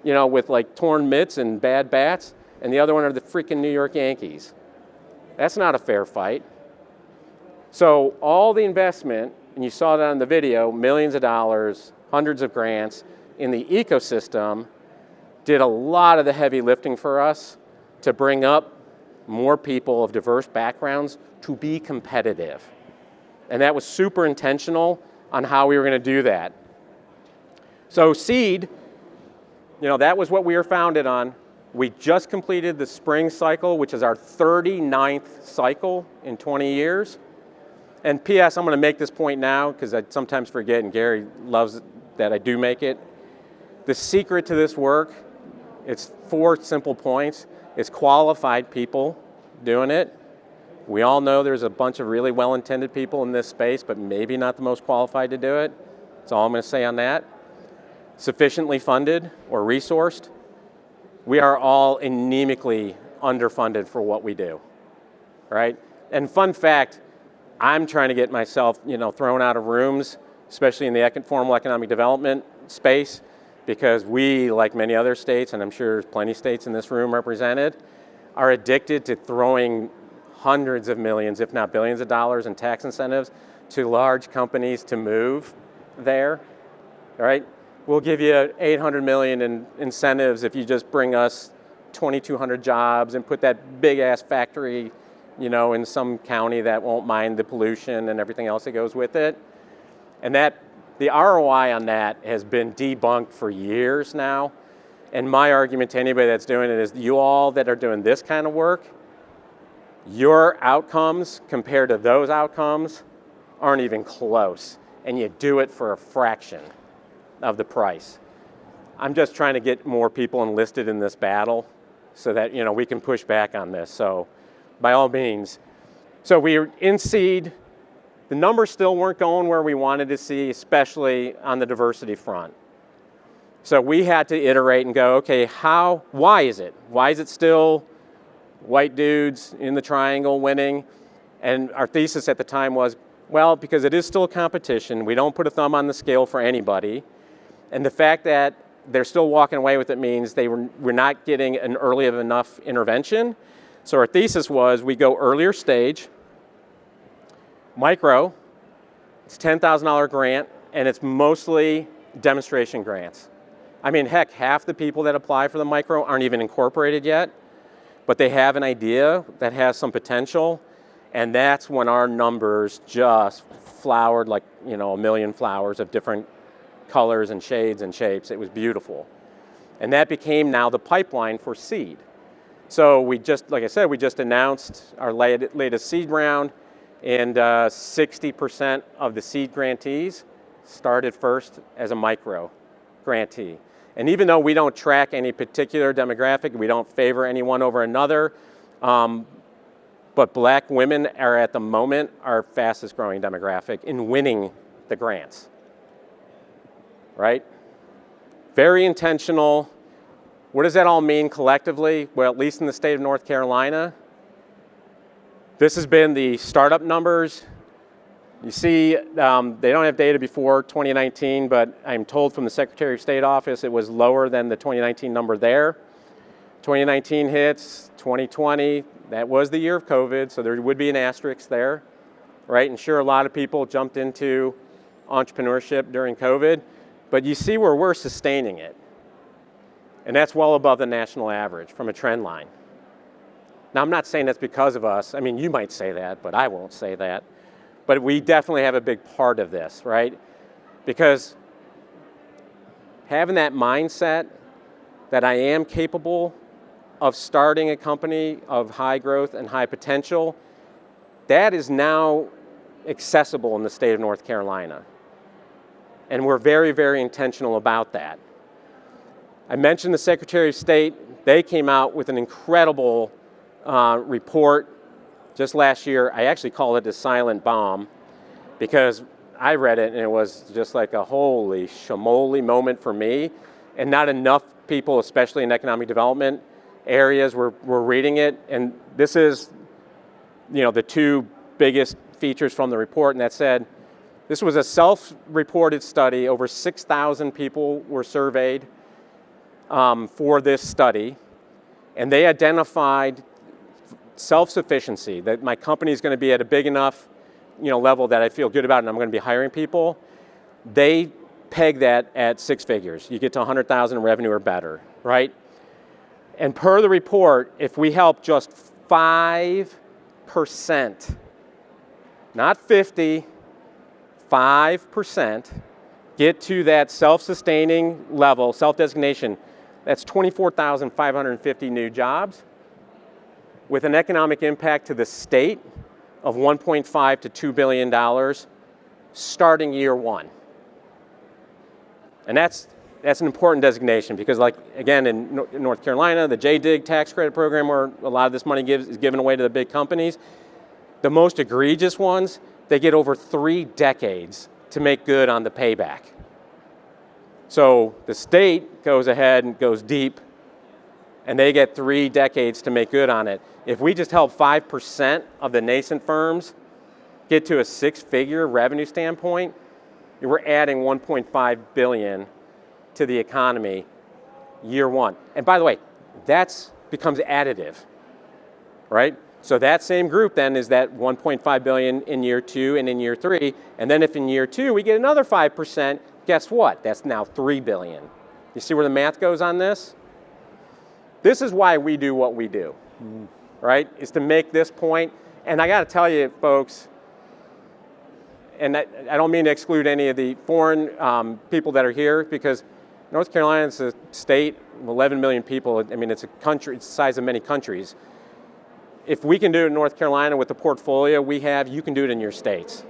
G: with like torn mitts and bad bats, and the other one are the freaking New York Yankees. That's not a fair fight. So all the investment, and you saw that on the video, millions of dollars, hundreds of grants in the ecosystem, did a lot of the heavy lifting for us to bring up more people of diverse backgrounds to be competitive. And that was super intentional on how we were going to do that. So seed, that was what we were founded on. We just completed the spring cycle, which is our 39th cycle in 20 years. And P.S., I'm going to make this point now because I sometimes forget, and Gary loves that I do make it. The secret to this work, it's 4 simple points. It's qualified people doing it. We all know there's a bunch of really well-intended people in this space, but maybe not the most qualified to do it. That's all I'm going to say on that. Sufficiently funded or resourced. We are all anemically underfunded for what we do, right? And fun fact, I'm trying to get myself, thrown out of rooms, especially in the formal economic development space, because we, like many other states, and I'm sure there's plenty of states in this room represented, are addicted to throwing hundreds of millions, if not billions of dollars in tax incentives to large companies to move there, right? We'll give you $800 million in incentives if you just bring us 2,200 jobs and put that big ass factory, in some county that won't mind the pollution and everything else that goes with it. And the ROI on that has been debunked for years now. And my argument to anybody that's doing it is you all that are doing this kind of work, your outcomes compared to those outcomes aren't even close. And you do it for a fraction of the price. I'm just trying to get more people enlisted in this battle so that we can push back on this. So by all means. So we were in seed. The numbers still weren't going where we wanted to see, especially on the diversity front. So we had to iterate and go, okay, why is it? Why is it still white dudes in the triangle winning? And our thesis at the time was, well, because it is still a competition, we don't put a thumb on the scale for anybody. And the fact that they're still walking away with it means we're not getting an early enough intervention. So our thesis was we go earlier stage, micro, it's $10,000 grant, and it's mostly demonstration grants. I mean, heck, half the people that apply for the micro aren't even incorporated yet, but they have an idea that has some potential, and that's when our numbers just flowered like, a million flowers of different colors and shades and shapes. It was beautiful. And that became now the pipeline for seed. So like I said, we just announced our latest seed round, and 60% of the seed grantees started first as a micro grantee. And even though we don't track any particular demographic, we don't favor anyone over another, but black women are at the moment our fastest growing demographic in winning the grants, right? Very intentional. What does that all mean collectively? Well, at least in the state of North Carolina, this has been the startup numbers. You see, they don't have data before 2019, but I'm told from the Secretary of State office it was lower than the 2019 number there. 2019 hits, 2020, that was the year of COVID, so there would be an asterisk there, right? And sure, a lot of people jumped into entrepreneurship during COVID, but you see where we're sustaining it. And that's well above the national average from a trend line. Now, I'm not saying that's because of us. I mean, you might say that, but I won't say that. But we definitely have a big part of this, right? Because having that mindset that I am capable of starting a company of high growth and high potential, that is now accessible in the state of North Carolina. And we're very, very intentional about that. I mentioned the Secretary of State. They came out with an incredible report just last year. I actually call it a silent bomb because I read it and it was just like a holy shamoly moment for me. And not enough people, especially in economic development areas, were reading it. And this is, the two biggest features from the report. And that said, this was a self-reported study. Over 6,000 people were surveyed for this study. And they identified self-sufficiency, that my company is going to be at a big enough level that I feel good about and I'm going to be hiring people. They peg that at 6 figures. You get to 100,000 in revenue or better, right? And per the report, if we help just 5%, not 50, 5%, get to that self-sustaining level, self-designation, that's 24,550 new jobs with an economic impact to the state of $1.5 to $2 billion starting year one. And that's an important designation because, like, again, in North Carolina, the JDIG tax credit program where a lot of this money is given away to the big companies, the most egregious ones, they get over 3 decades to make good on the payback. So the state goes ahead and goes deep, and they get 3 decades to make good on it. If we just help 5% of the nascent firms get to a 6-figure revenue standpoint, we're adding $1.5 billion to the economy year one. And by the way, that becomes additive, right? So that same group then is that $1.5 billion in year 2 and in year 3. And then if in year 2 we get another 5%, guess what? That's now $3 billion. You see where the math goes on this? This is why we do what we do, right? Is to make this point. And I got to tell you, folks, and I don't mean to exclude any of the foreign people that are here, because North Carolina is a state of 11 million people. I mean, it's a country, it's the size of many countries. If we can do it in North Carolina with the portfolio we have, you can do it in your states.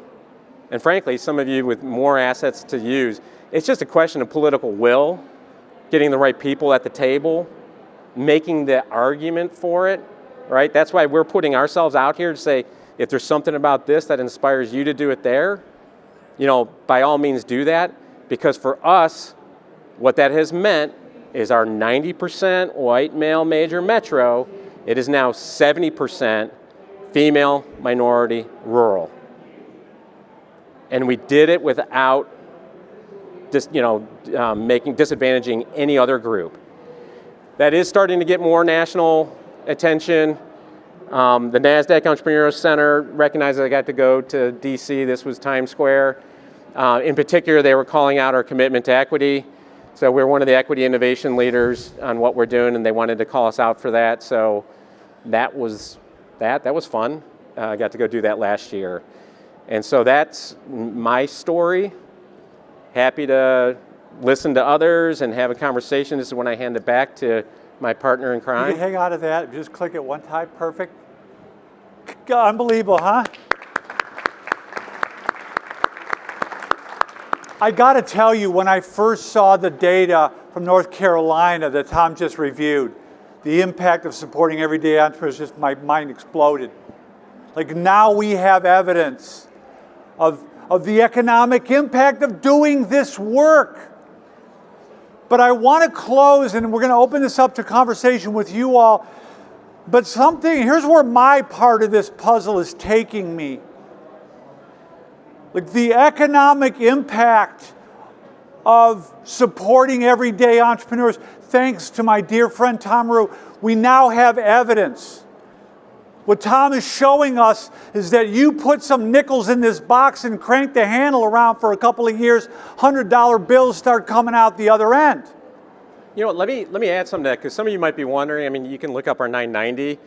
G: And frankly, some of you with more assets to use, it's just a question of political will, getting the right people at the table, making the argument for it, right? That's why we're putting ourselves out here to say, if there's something about this that inspires you to do it there, by all means do that. Because for us, what that has meant is our 90% white male major metro, it is now 70% female, minority, rural. And we did it without disadvantaging any other group. That is starting to get more national attention. The NASDAQ Entrepreneurial Center recognized that I got to go to DC. This was Times Square. In particular, they were calling out our commitment to equity. So we're one of the equity innovation leaders on what we're doing, and they wanted to call us out for that. So that was fun. I got to go do that last year. And so that's my story. Happy to listen to others and have a conversation. This is when I hand it back to my partner in crime.
A: You can hang on to that. Just click it one time. Perfect. Unbelievable, huh? I got to tell you, when I first saw the data from North Carolina that Tom just reviewed, the impact of supporting everyday entrepreneurs, just my mind exploded. Like, now we have evidence of the economic impact of doing this work. But I want to close, and we're going to open this up to conversation with you all. But here's where my part of this puzzle is taking me. Like, the economic impact of supporting everyday entrepreneurs, thanks to my dear friend Tom Rue, we now have evidence. What Tom is showing us is that you put some nickels in this box and crank the handle around for a couple of years, $100 bills start coming out the other end.
G: Let me add something to that, because some of you might be wondering. I mean, you can look up our 990.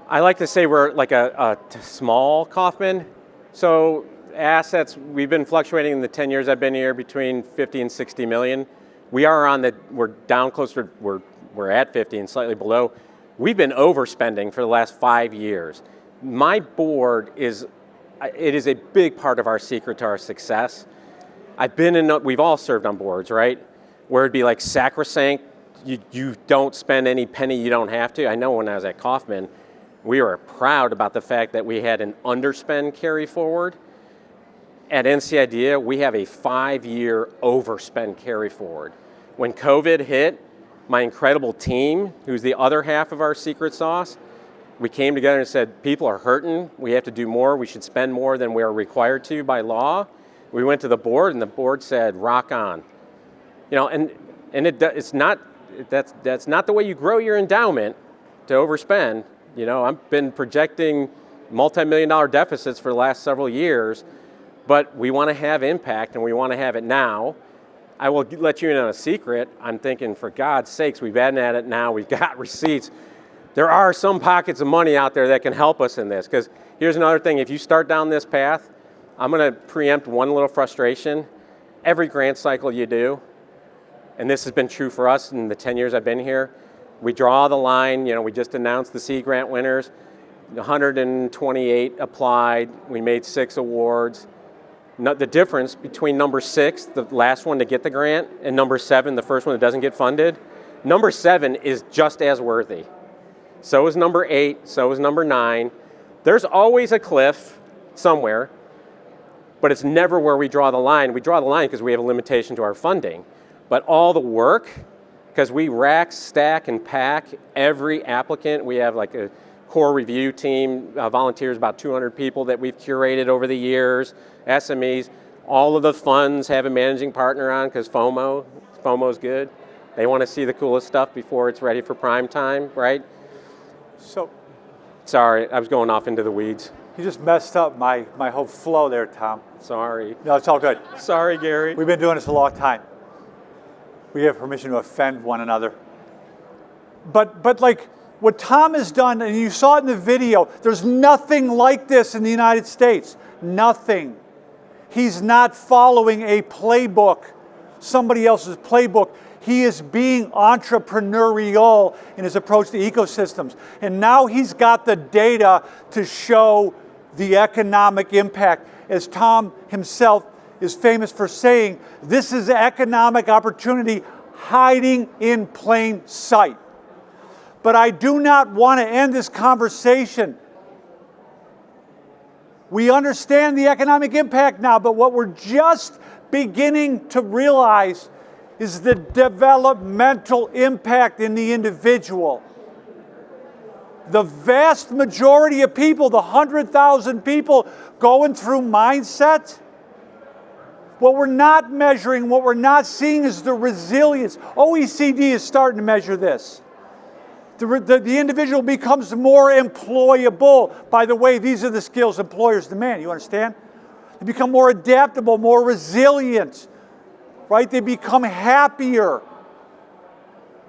G: I like to say we're like a small Kaufman. So assets, we've been fluctuating in the 10 years I've been here between 50 and 60 million. We're down closer, we're at 50 and slightly below. We've been overspending for the last 5 years. My board is a big part of our secret to our success. We've all served on boards, right? where it'd be like sacrosanct, you don't spend any penny you don't have to. I know when I was at Kaufman, we were proud about the fact that we had an underspend carry forward. At NC IDEA, we have a 5-year overspend carry forward. When COVID hit, my incredible team, who's the other half of our secret sauce, we came together and said, people are hurting, we have to do more, we should spend more than we are required to by law. We went to the board and the board said, rock on. You know, and it's not, that's not the way you grow your endowment, to overspend. You know, I've been projecting multi-million-dollar deficits for the last several years, but we want to have impact and we want to have it now. I will let you in on a secret. I'm thinking, for God's sakes, we've been at it now, we've got receipts. There are some pockets of money out there that can help us in this, because here's another thing, if you start down this path, I'm going to preempt one little frustration. Every grant cycle you do, and this has been true for us in the 10 years I've been here, we draw the line, you know, we just announced the seed grant winners, 128 applied, we made 6 awards. The difference between number 6, the last one to get the grant, and number 7, the first one that doesn't get funded, number 7 is just as worthy. So is number 8, so is number 9. There's always a cliff somewhere, but it's never where we draw the line. We draw the line because we have a limitation to our funding. But all the work, because we rack, stack, and pack every applicant. We have like a core review team, volunteers, about 200 people that we've curated over the years, SMEs. All of the funds have a managing partner on because FOMO's good. They want to see the coolest stuff before it's ready for prime time, right?
A: So,
G: sorry, I was going off into the weeds.
A: you just messed up my whole flow there, Tom.
G: Sorry.
A: No, it's all good.
G: Sorry, Gary.
A: We've been doing this a long time. We have permission to offend one another. But like what Tom has done, and you saw it in the video, there's nothing like this in the United States. Nothing. He's not following a playbook, somebody else's playbook. He is being entrepreneurial in his approach to ecosystems. And now he's got the data to show the economic impact. As Tom himself is famous for saying, this is economic opportunity hiding in plain sight. But I do not want to end this conversation. We understand the economic impact now, but what we're just beginning to realize is the developmental impact in the individual. The vast majority of people, the 100,000 people going through mindset, what we're not measuring, what we're not seeing is the resilience. OECD is starting to measure this. The individual becomes more employable. By the way, these are the skills employers demand, you understand? They become more adaptable, more resilient, right? They become happier,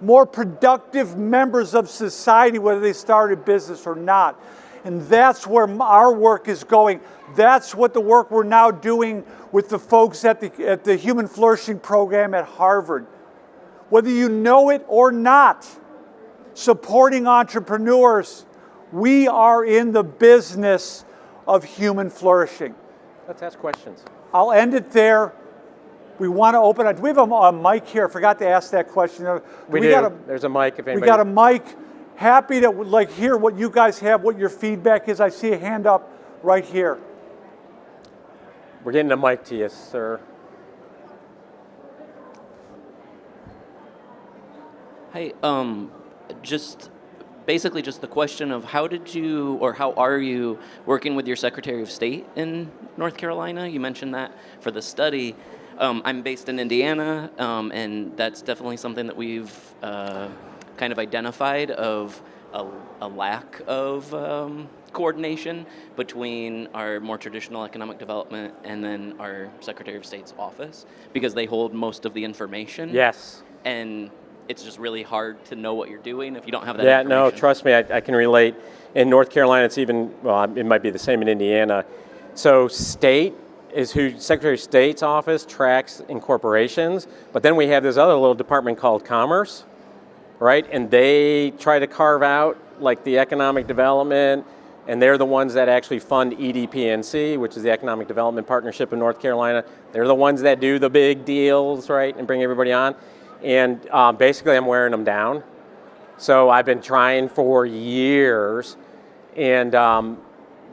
A: more productive members of society, whether they start a business or not. And that's where our work is going. That's what the work we're now doing with the folks at the Human Flourishing Program at Harvard. Whether you know it or not, supporting entrepreneurs, we are in the business of human flourishing.
G: Let's ask questions.
A: I'll end it there. We want to open it. Do we have a mic here? I forgot to ask that question.
G: We do. There's a mic if anybody.
A: We got a mic. Happy to hear what you guys have, what your feedback is. I see a hand up right here.
G: We're getting a mic to you, sir.
H: Hi, just basically just the question of how did you, or how are you working with your Secretary of State in North Carolina? You mentioned that for the study. I'm based in Indiana, and that's definitely something that we've kind of identified of a lack of coordination between our more traditional economic development and then our Secretary of State's office, because they hold most of the information.
G: Yes.
H: And it's just really hard to know what you're doing if you don't have that
G: information.
H: information.
G: No, trust me, I can relate. In North Carolina, it's even, well, it might be the same in Indiana. So state is who Secretary of State's office tracks in corporations, but then we have this other little department called Commerce, right? And they try to carve out like the economic development, and they're the ones that actually fund EDPNC, which is the Economic Development Partnership in North Carolina. They're the ones that do the big deals, right, and bring everybody on. and basically I'm wearing them down. So I've been trying for years, and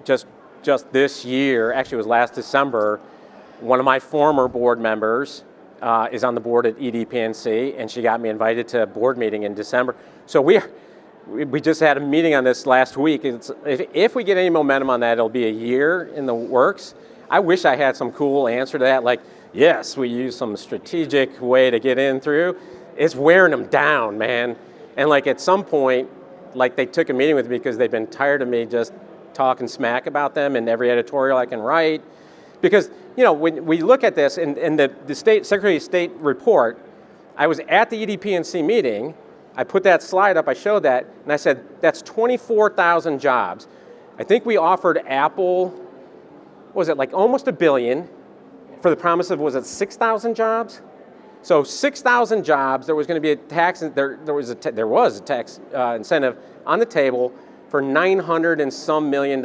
G: just this year, actually it was last December, one of my former board members is on the board at EDPNC, and she got me invited to a board meeting in December. So we just had a meeting on this last week. If we get any momentum on that, it'll be a year in the works. I wish I had some cool answer to that, like, yes, we use some strategic way to get in through. It's wearing them down, man. And like at some point, like they took a meeting with me because they've been tired of me just talking smack about them in every editorial I can write. Because, you know, when we look at this in the state Secretary of State report, I was at the EDPNC meeting, I put that slide up, I showed that, and I said, that's 24,000 jobs. I think we offered Apple, what was it, like almost $1 billion for the promise of, was it 6,000 jobs? So 6,000 jobs, there was going to be a tax, there was a tax incentive on the table for $900 and some million.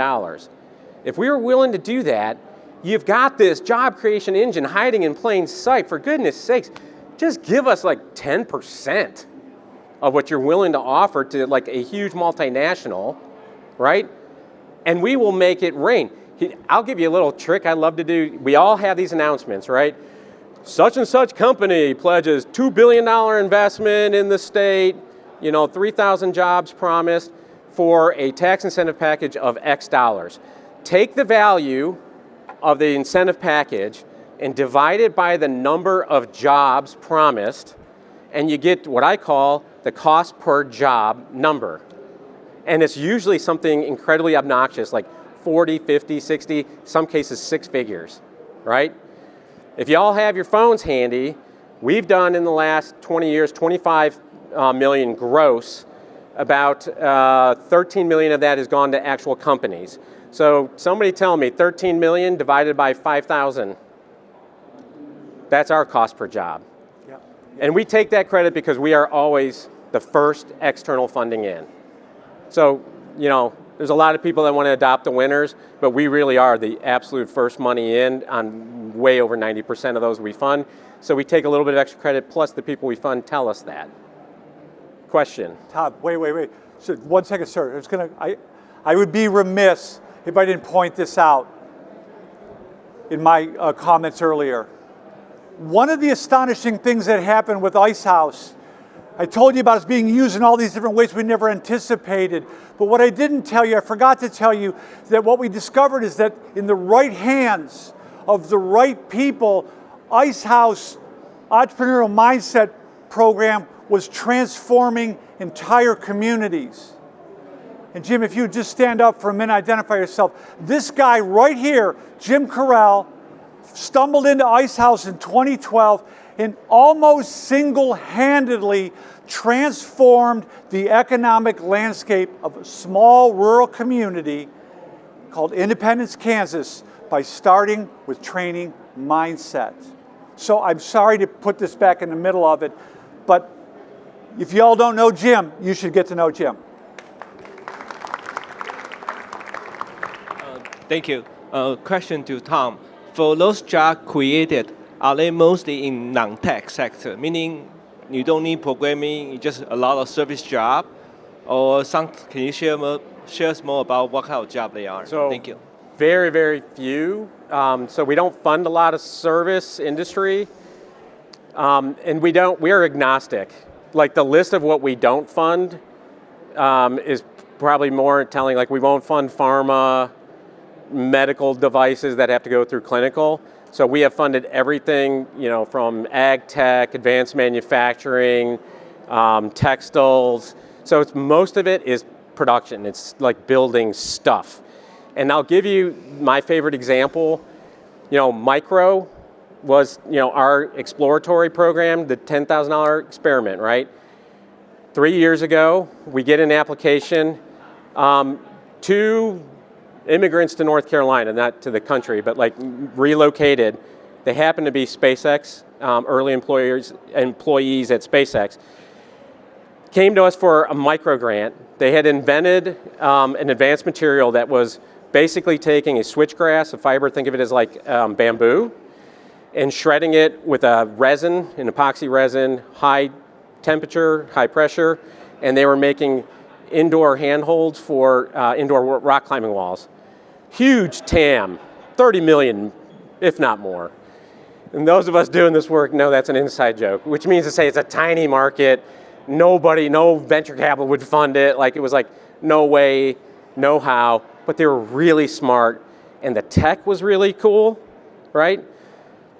G: If we were willing to do that, you've got this job creation engine hiding in plain sight. For goodness sakes, just give us like 10% of what you're willing to offer to like a huge multinational, right? And we will make it rain. I'll give you a little trick I love to do. We all have these announcements, right? Such and such company pledges $2 billion investment in the state, you know, 3,000 jobs promised for a tax incentive package of X dollars. Take the value of the incentive package and divide it by the number of jobs promised, and you get what I call the cost per job number. And it's usually something incredibly obnoxious, like 40, 50, 60, some cases 6 figures, right? If you all have your phones handy, we've done in the last 20 years, 25 million gross. About 13 million of that has gone to actual companies. So somebody tell me 13 million divided by 5,000. That's our cost per job. Yep. And we take that credit because we are always the first external funding in. So, you know, there's a lot of people that want to adopt the winners, but we really are the absolute first money in on way over 90% of those we fund. So we take a little bit of extra credit, plus the people we fund tell us that. Question?
A: Todd, wait. So 1 second, sir. I would be remiss if I didn't point this out in my comments earlier. One of the astonishing things that happened with Ice House, I told you about it's being used in all these different ways we never anticipated. But what I didn't tell you, I forgot to tell you, that what we discovered is that in the right hands of the right people, Ice House Entrepreneurial Mindset program was transforming entire communities. And Jim, if you would just stand up for a minute, identify yourself. This guy right here, Jim Corral, stumbled into Ice House in 2012 and almost single-handedly transformed the economic landscape of a small rural community called Independence, Kansas, by starting with training mindset. So I'm sorry to put this back in the middle of it, but if you all don't know Jim, you should get to know Jim.
I: Thank you. Question to Tom. For those jobs created, are they mostly in non-tech sector? Meaning you don't need programming, it's just a lot of service job? Or can you share us more about what kind of job they are?
G: So,
I: thank you.
G: Very, very few. So we don't fund a lot of service industry. And we are agnostic. Like the list of what we don't fund is probably more telling, like we won't fund pharma, medical devices that have to go through clinical. So we have funded everything, you know, from ag tech, advanced manufacturing, textiles. So most of it is production. It's like building stuff. And I'll give you my favorite example. You know, Micro was, you know, our exploratory program, the $10,000 experiment, right? 3 years ago, we get an application. 2 immigrants to North Carolina, not to the country, but like relocated. They happen to be SpaceX, early employees at SpaceX. Came to us for a micro grant. They had invented an advanced material that was basically taking a switchgrass, a fiber, think of it as like bamboo, and shredding it with a resin, an epoxy resin, high temperature, high pressure, and they were making indoor handholds for indoor rock climbing walls. Huge TAM, 30 million, if not more. And those of us doing this work know that's an inside joke, which means to say it's a tiny market. Nobody, no venture capital would fund it. Like it was like, no way, no how, but they were really smart and the tech was really cool, right?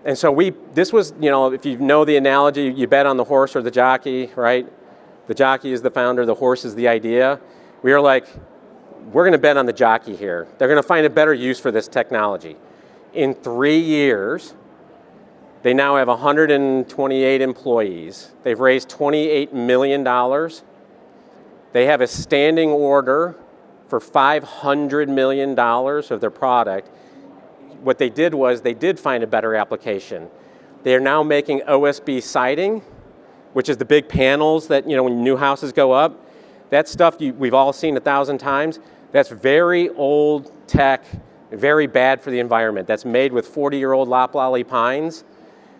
G: And so this was, you know, if you know the analogy, you bet on the horse or the jockey, right? The jockey is the founder, the horse is the idea. We were like, we're gonna bet on the jockey here. They're gonna find a better use for this technology. In 3 years, they now have 128 employees. They've raised $28 million. They have a standing order for $500 million of their product. What they did was they did find a better application. They are now making OSB siding, which is the big panels that, you know, when new houses go up. That stuff we've all seen 1,000 times. That's very old tech, very bad for the environment. That's made with 40-year-old loplolly pines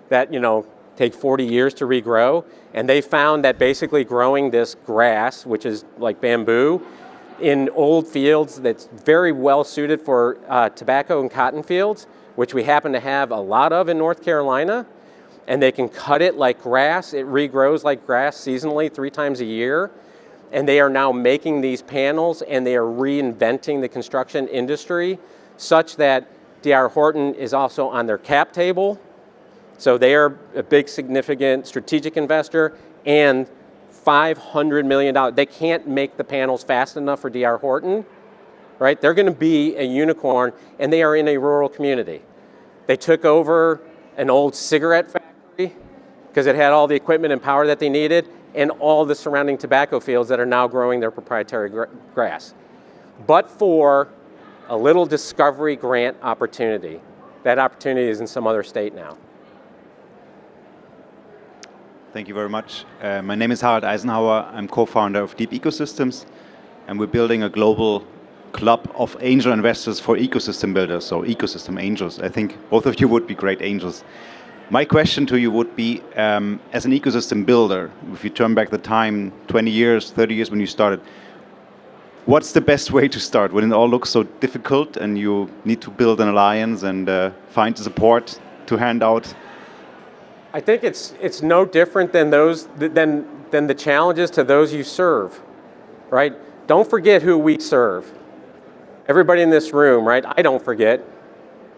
G: that, you know, take 40 years to regrow. And they found that basically growing this grass, which is like bamboo, in old fields that's very well suited for tobacco and cotton fields, which we happen to have a lot of in North Carolina, and they can cut it like grass. It regrows like grass seasonally 3 times a year. And they are now making these panels and they are reinventing the construction industry such that D.R. Horton is also on their cap table. So they are a big, significant strategic investor and $500 million. They can't make the panels fast enough for D.R. Horton, right? They're gonna be a unicorn and they are in a rural community. They took over an old cigarette factory because it had all the equipment and power that they needed and all the surrounding tobacco fields that are now growing their proprietary grass. But for a little discovery grant opportunity. That opportunity is in some other state now.
J: Thank you very much. My name is Harald Eisenhower. I'm co-founder of Deep Ecosystems, and we're building a global club of angel investors for ecosystem builders, so ecosystem angels. I think both of you would be great angels. My question to you would be, as an ecosystem builder, if you turn back the time 20 years, 30 years when you started, what's the best way to start when it all looks so difficult and you need to build an alliance and find support to hand out?
G: I think it's no different than than the challenges to those you serve, right? Don't forget who we serve. Everybody in this room, right? I don't forget.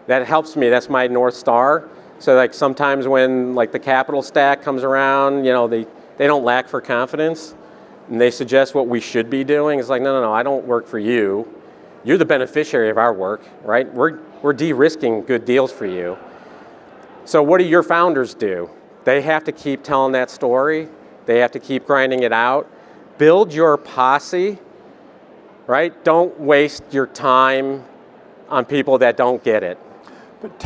G: That helps me. That's my North Star. So like sometimes when like the capital stack comes around, you know, they don't lack for confidence and they suggest what we should be doing. It's like, no, I don't work for you. You're the beneficiary of our work, right? We're de-risking good deals for you. So what do your founders do? They have to keep telling that story. They have to keep grinding it out. Build your posse, right? Don't waste your time on people that don't get it. But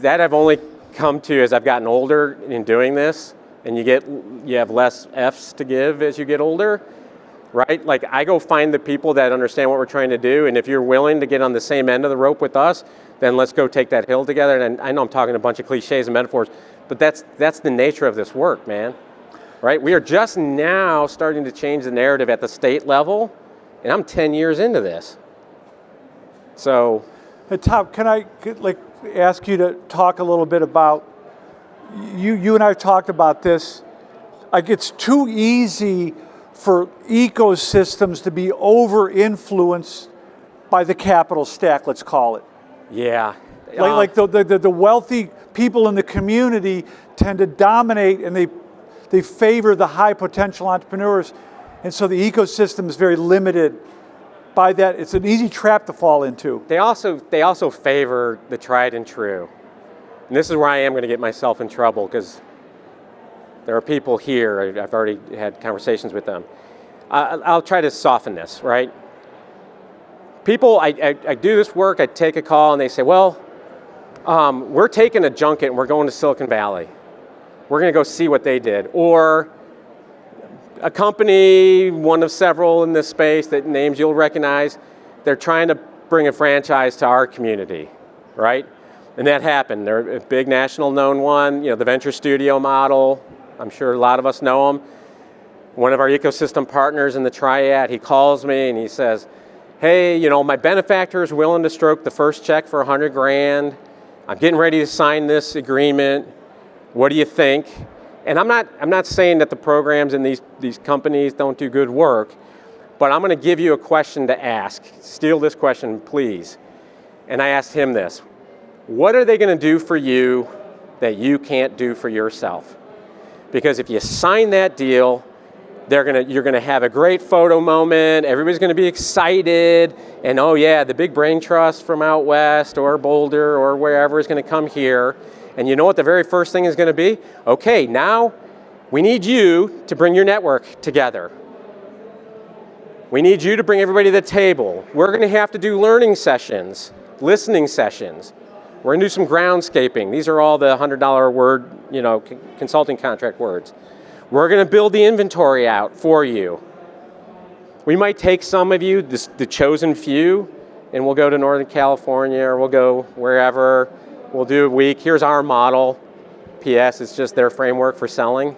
G: that I've only come to as I've gotten older in doing this, and you have less F's to give as you get older, right? Like I go find the people that understand what we're trying to do, and if you're willing to get on the same end of the rope with us, then let's go take that hill together. And I know I'm talking a bunch of cliches and metaphors, but that's the nature of this work, man. Right? We are just now starting to change the narrative at the state level, and I'm 10 years into this. So,
A: hey, Tom, can I ask you to talk a little bit about, you and I have talked about this, like it's too easy for ecosystems to be over-influenced by the capital stack, let's call it.
G: Yeah.
A: Like the wealthy people in the community tend to dominate and they favor the high potential entrepreneurs. And so the ecosystem is very limited by that. It's an easy trap to fall into.
G: They also favor the tried and true. And this is where I am going to get myself in trouble because there are people here, I've already had conversations with them. I'll try to soften this, right? People, I do this work, I take a call and they say, well, we're taking a junket and we're going to Silicon Valley. We're going to go see what they did. Or a company, one of several in this space that names you'll recognize, they're trying to bring a franchise to our community, right? And that happened. They're a big national known one, the venture studio model. I'm sure a lot of us know them. One of our ecosystem partners in the triad, he calls me and he says, hey, my benefactor is willing to stroke the first check for 100 grand. I'm getting ready to sign this agreement. What do you think? And I'm not saying that the programs in these companies don't do good work, but I'm going to give you a question to ask. Steal this question, please. And I asked him this. What are they going to do for you that you can't do for yourself? Because if you sign that deal, you're going to have a great photo moment. Everybody's going to be excited. And oh yeah, the big brain trust from out west or Boulder or wherever is going to come here. And you know what the very first thing is going to be? Okay, now we need you to bring your network together. We need you to bring everybody to the table. We're going to have to do learning sessions, listening sessions. We're going to do some groundscaping. These are all the $100 word, consulting contract words. We're going to build the inventory out for you. We might take some of you, the chosen few, and we'll go to Northern California or we'll go wherever. We'll do a week. Here's our model. PS, it's just their framework for selling,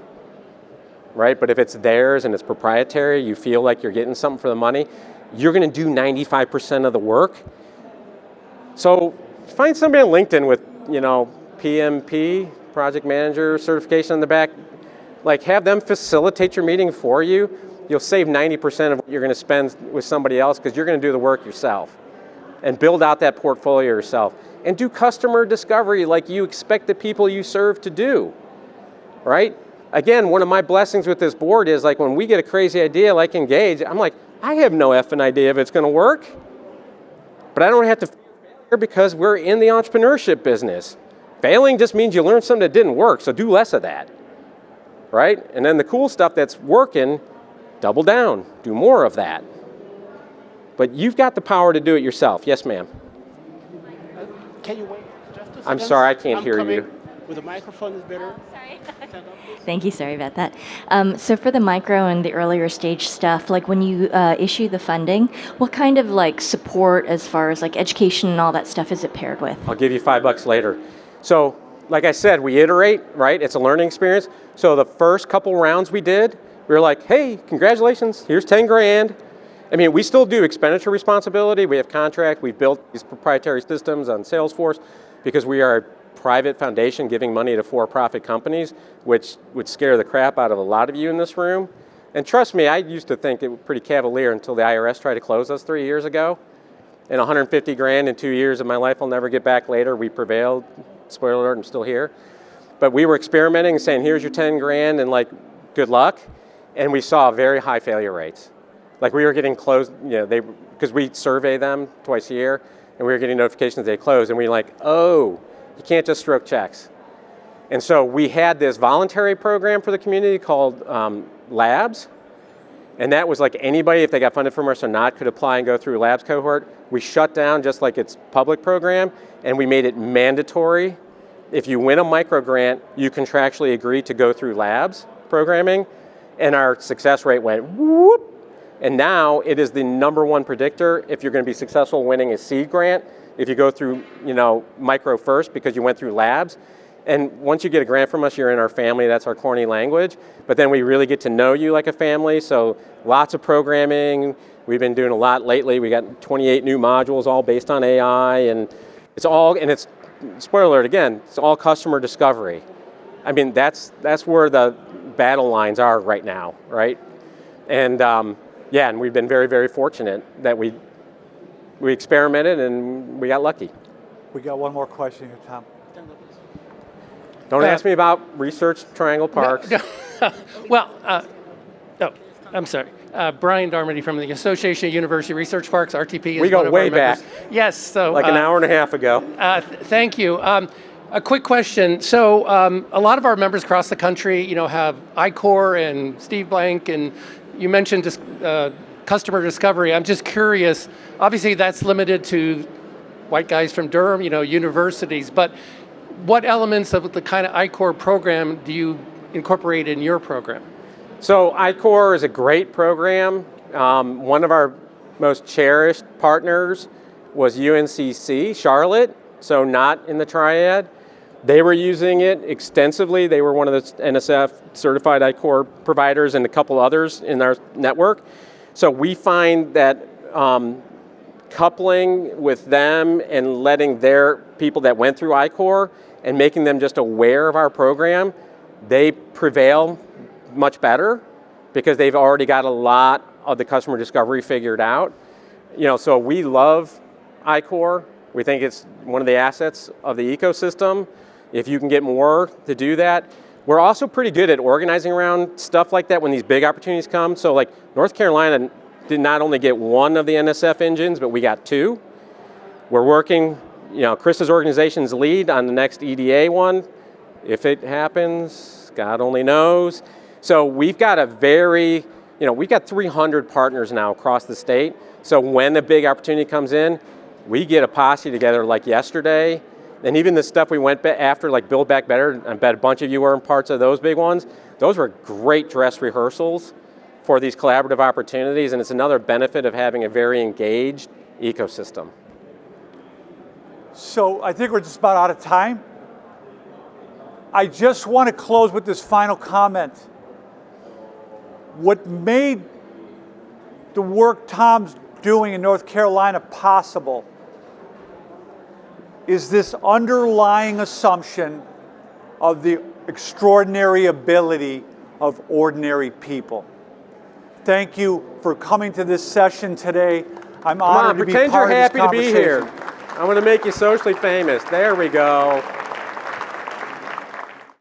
G: right? But if it's theirs and it's proprietary, you feel like you're getting something for the money, you're going to do 95% of the work. So find somebody on LinkedIn with, PMP, project manager certification on the back. Like, have them facilitate your meeting for you. You'll save 90% of what you're going to spend with somebody else because you're going to do the work yourself and build out that portfolio yourself and do customer discovery like you expect the people you serve to do, right? Again, one of my blessings with this board is like when we get a crazy idea like Engage, I'm like, I have no effing idea if it's going to work, but I don't have to fail because we're in the entrepreneurship business. Failing just means you learned something that didn't work, so do less of that. Right? And then the cool stuff that's working, double down, do more of that. But you've got the power to do it yourself. Yes, ma'am.
K: Can you wait just a second?
G: I'm sorry, I can't hear you.
K: With the microphone is better.
L: Sorry. Thank you, sorry about that. So for the micro and the earlier stage stuff, like when you issue the funding, what kind of like support as far as like education and all that stuff is it paired with?
G: I'll give you $5 later. So, like I said, we iterate, right? It's a learning experience. So the first couple rounds we did, we were like, hey, congratulations, here's 10 grand. I mean, we still do expenditure responsibility. We have contract. We've built these proprietary systems on Salesforce because we are a private foundation giving money to for-profit companies, which would scare the crap out of a lot of you in this room. And trust me, I used to think it was pretty cavalier until the IRS tried to close us 3 years ago. And 150 grand in 2 years of my life I'll never get back later. We prevailed. Spoiler alert, I'm still here. But we were experimenting and saying, here's your 10 grand and like, good luck. And we saw very high failure rates. Like we were getting closed, because we survey them twice a year, and we were getting notifications they closed, and we were like, oh, you can't just stroke checks. And so we had this voluntary program for the community called Labs, and that was like anybody, if they got funded from us or not, could apply and go through Labs cohort. We shut down just like its public program, and we made it mandatory. If you win a micro grant, you contractually agree to go through Labs programming, and our success rate went whoop. And now it is the #1 predictor if you're going to be successful winning a seed grant, if you go through, micro first because you went through Labs. And once you get a grant from us, you're in our family. That's our corny language. But then we really get to know you like a family. So lots of programming. We've been doing a lot lately. We got 28 new modules, all based on AI, and it's spoiler alert again. It's all customer discovery. I mean, that's where the battle lines are right now, right? And and we've been very, very fortunate that we experimented and we got lucky.
A: We got one more question here, Tom.
G: Don't ask me about Research Triangle Parks.
M: Well, I'm sorry. Brian Darmody from the Association of University Research Parks, RTP.
G: We go way back.
M: Yes. So
G: like an hour and a half ago.
M: Thank you. A quick question. So a lot of our members across the country, have ICOR and Steve Blank, and you mentioned customer discovery. I'm just curious. Obviously, that's limited to white guys from Durham, universities. But what elements of the kind of ICOR program do you incorporate in your program?
G: So ICOR is a great program. One of our most cherished partners was UNCC Charlotte. so not in the triad. They were using it extensively. They were one of the NSF certified I-Core providers and a couple others in our network. So we find that coupling with them and letting their people that went through I-Core and making them just aware of our program, they prevail much better because they've already got a lot of the customer discovery figured out. So we love I-Core. We think it's one of the assets of the ecosystem. If you can get more to do that. We're also pretty good at organizing around stuff like that when these big opportunities come. So like North Carolina did not only get one of the NSF engines, but we got two. We're working, Chris's organization's lead on the next EDA one. If it happens, God only knows. So we've got we've got 300 partners now across the state. So when a big opportunity comes in, we get a posse together like yesterday. And even the stuff we went after, like Build Back Better, I bet a bunch of you were in parts of those big ones. Those were great dress rehearsals for these collaborative opportunities, and it's another benefit of having a very engaged ecosystem.
A: So I think we're just about out of time. I just want to close with this final comment. What made the work Tom's doing in North Carolina possible is this underlying assumption of the extraordinary ability of ordinary people. Thank you for coming to this session today. I'm honored to be part of this conversation.
G: Pretend you're happy to be here. I'm going to make you socially famous. There we go.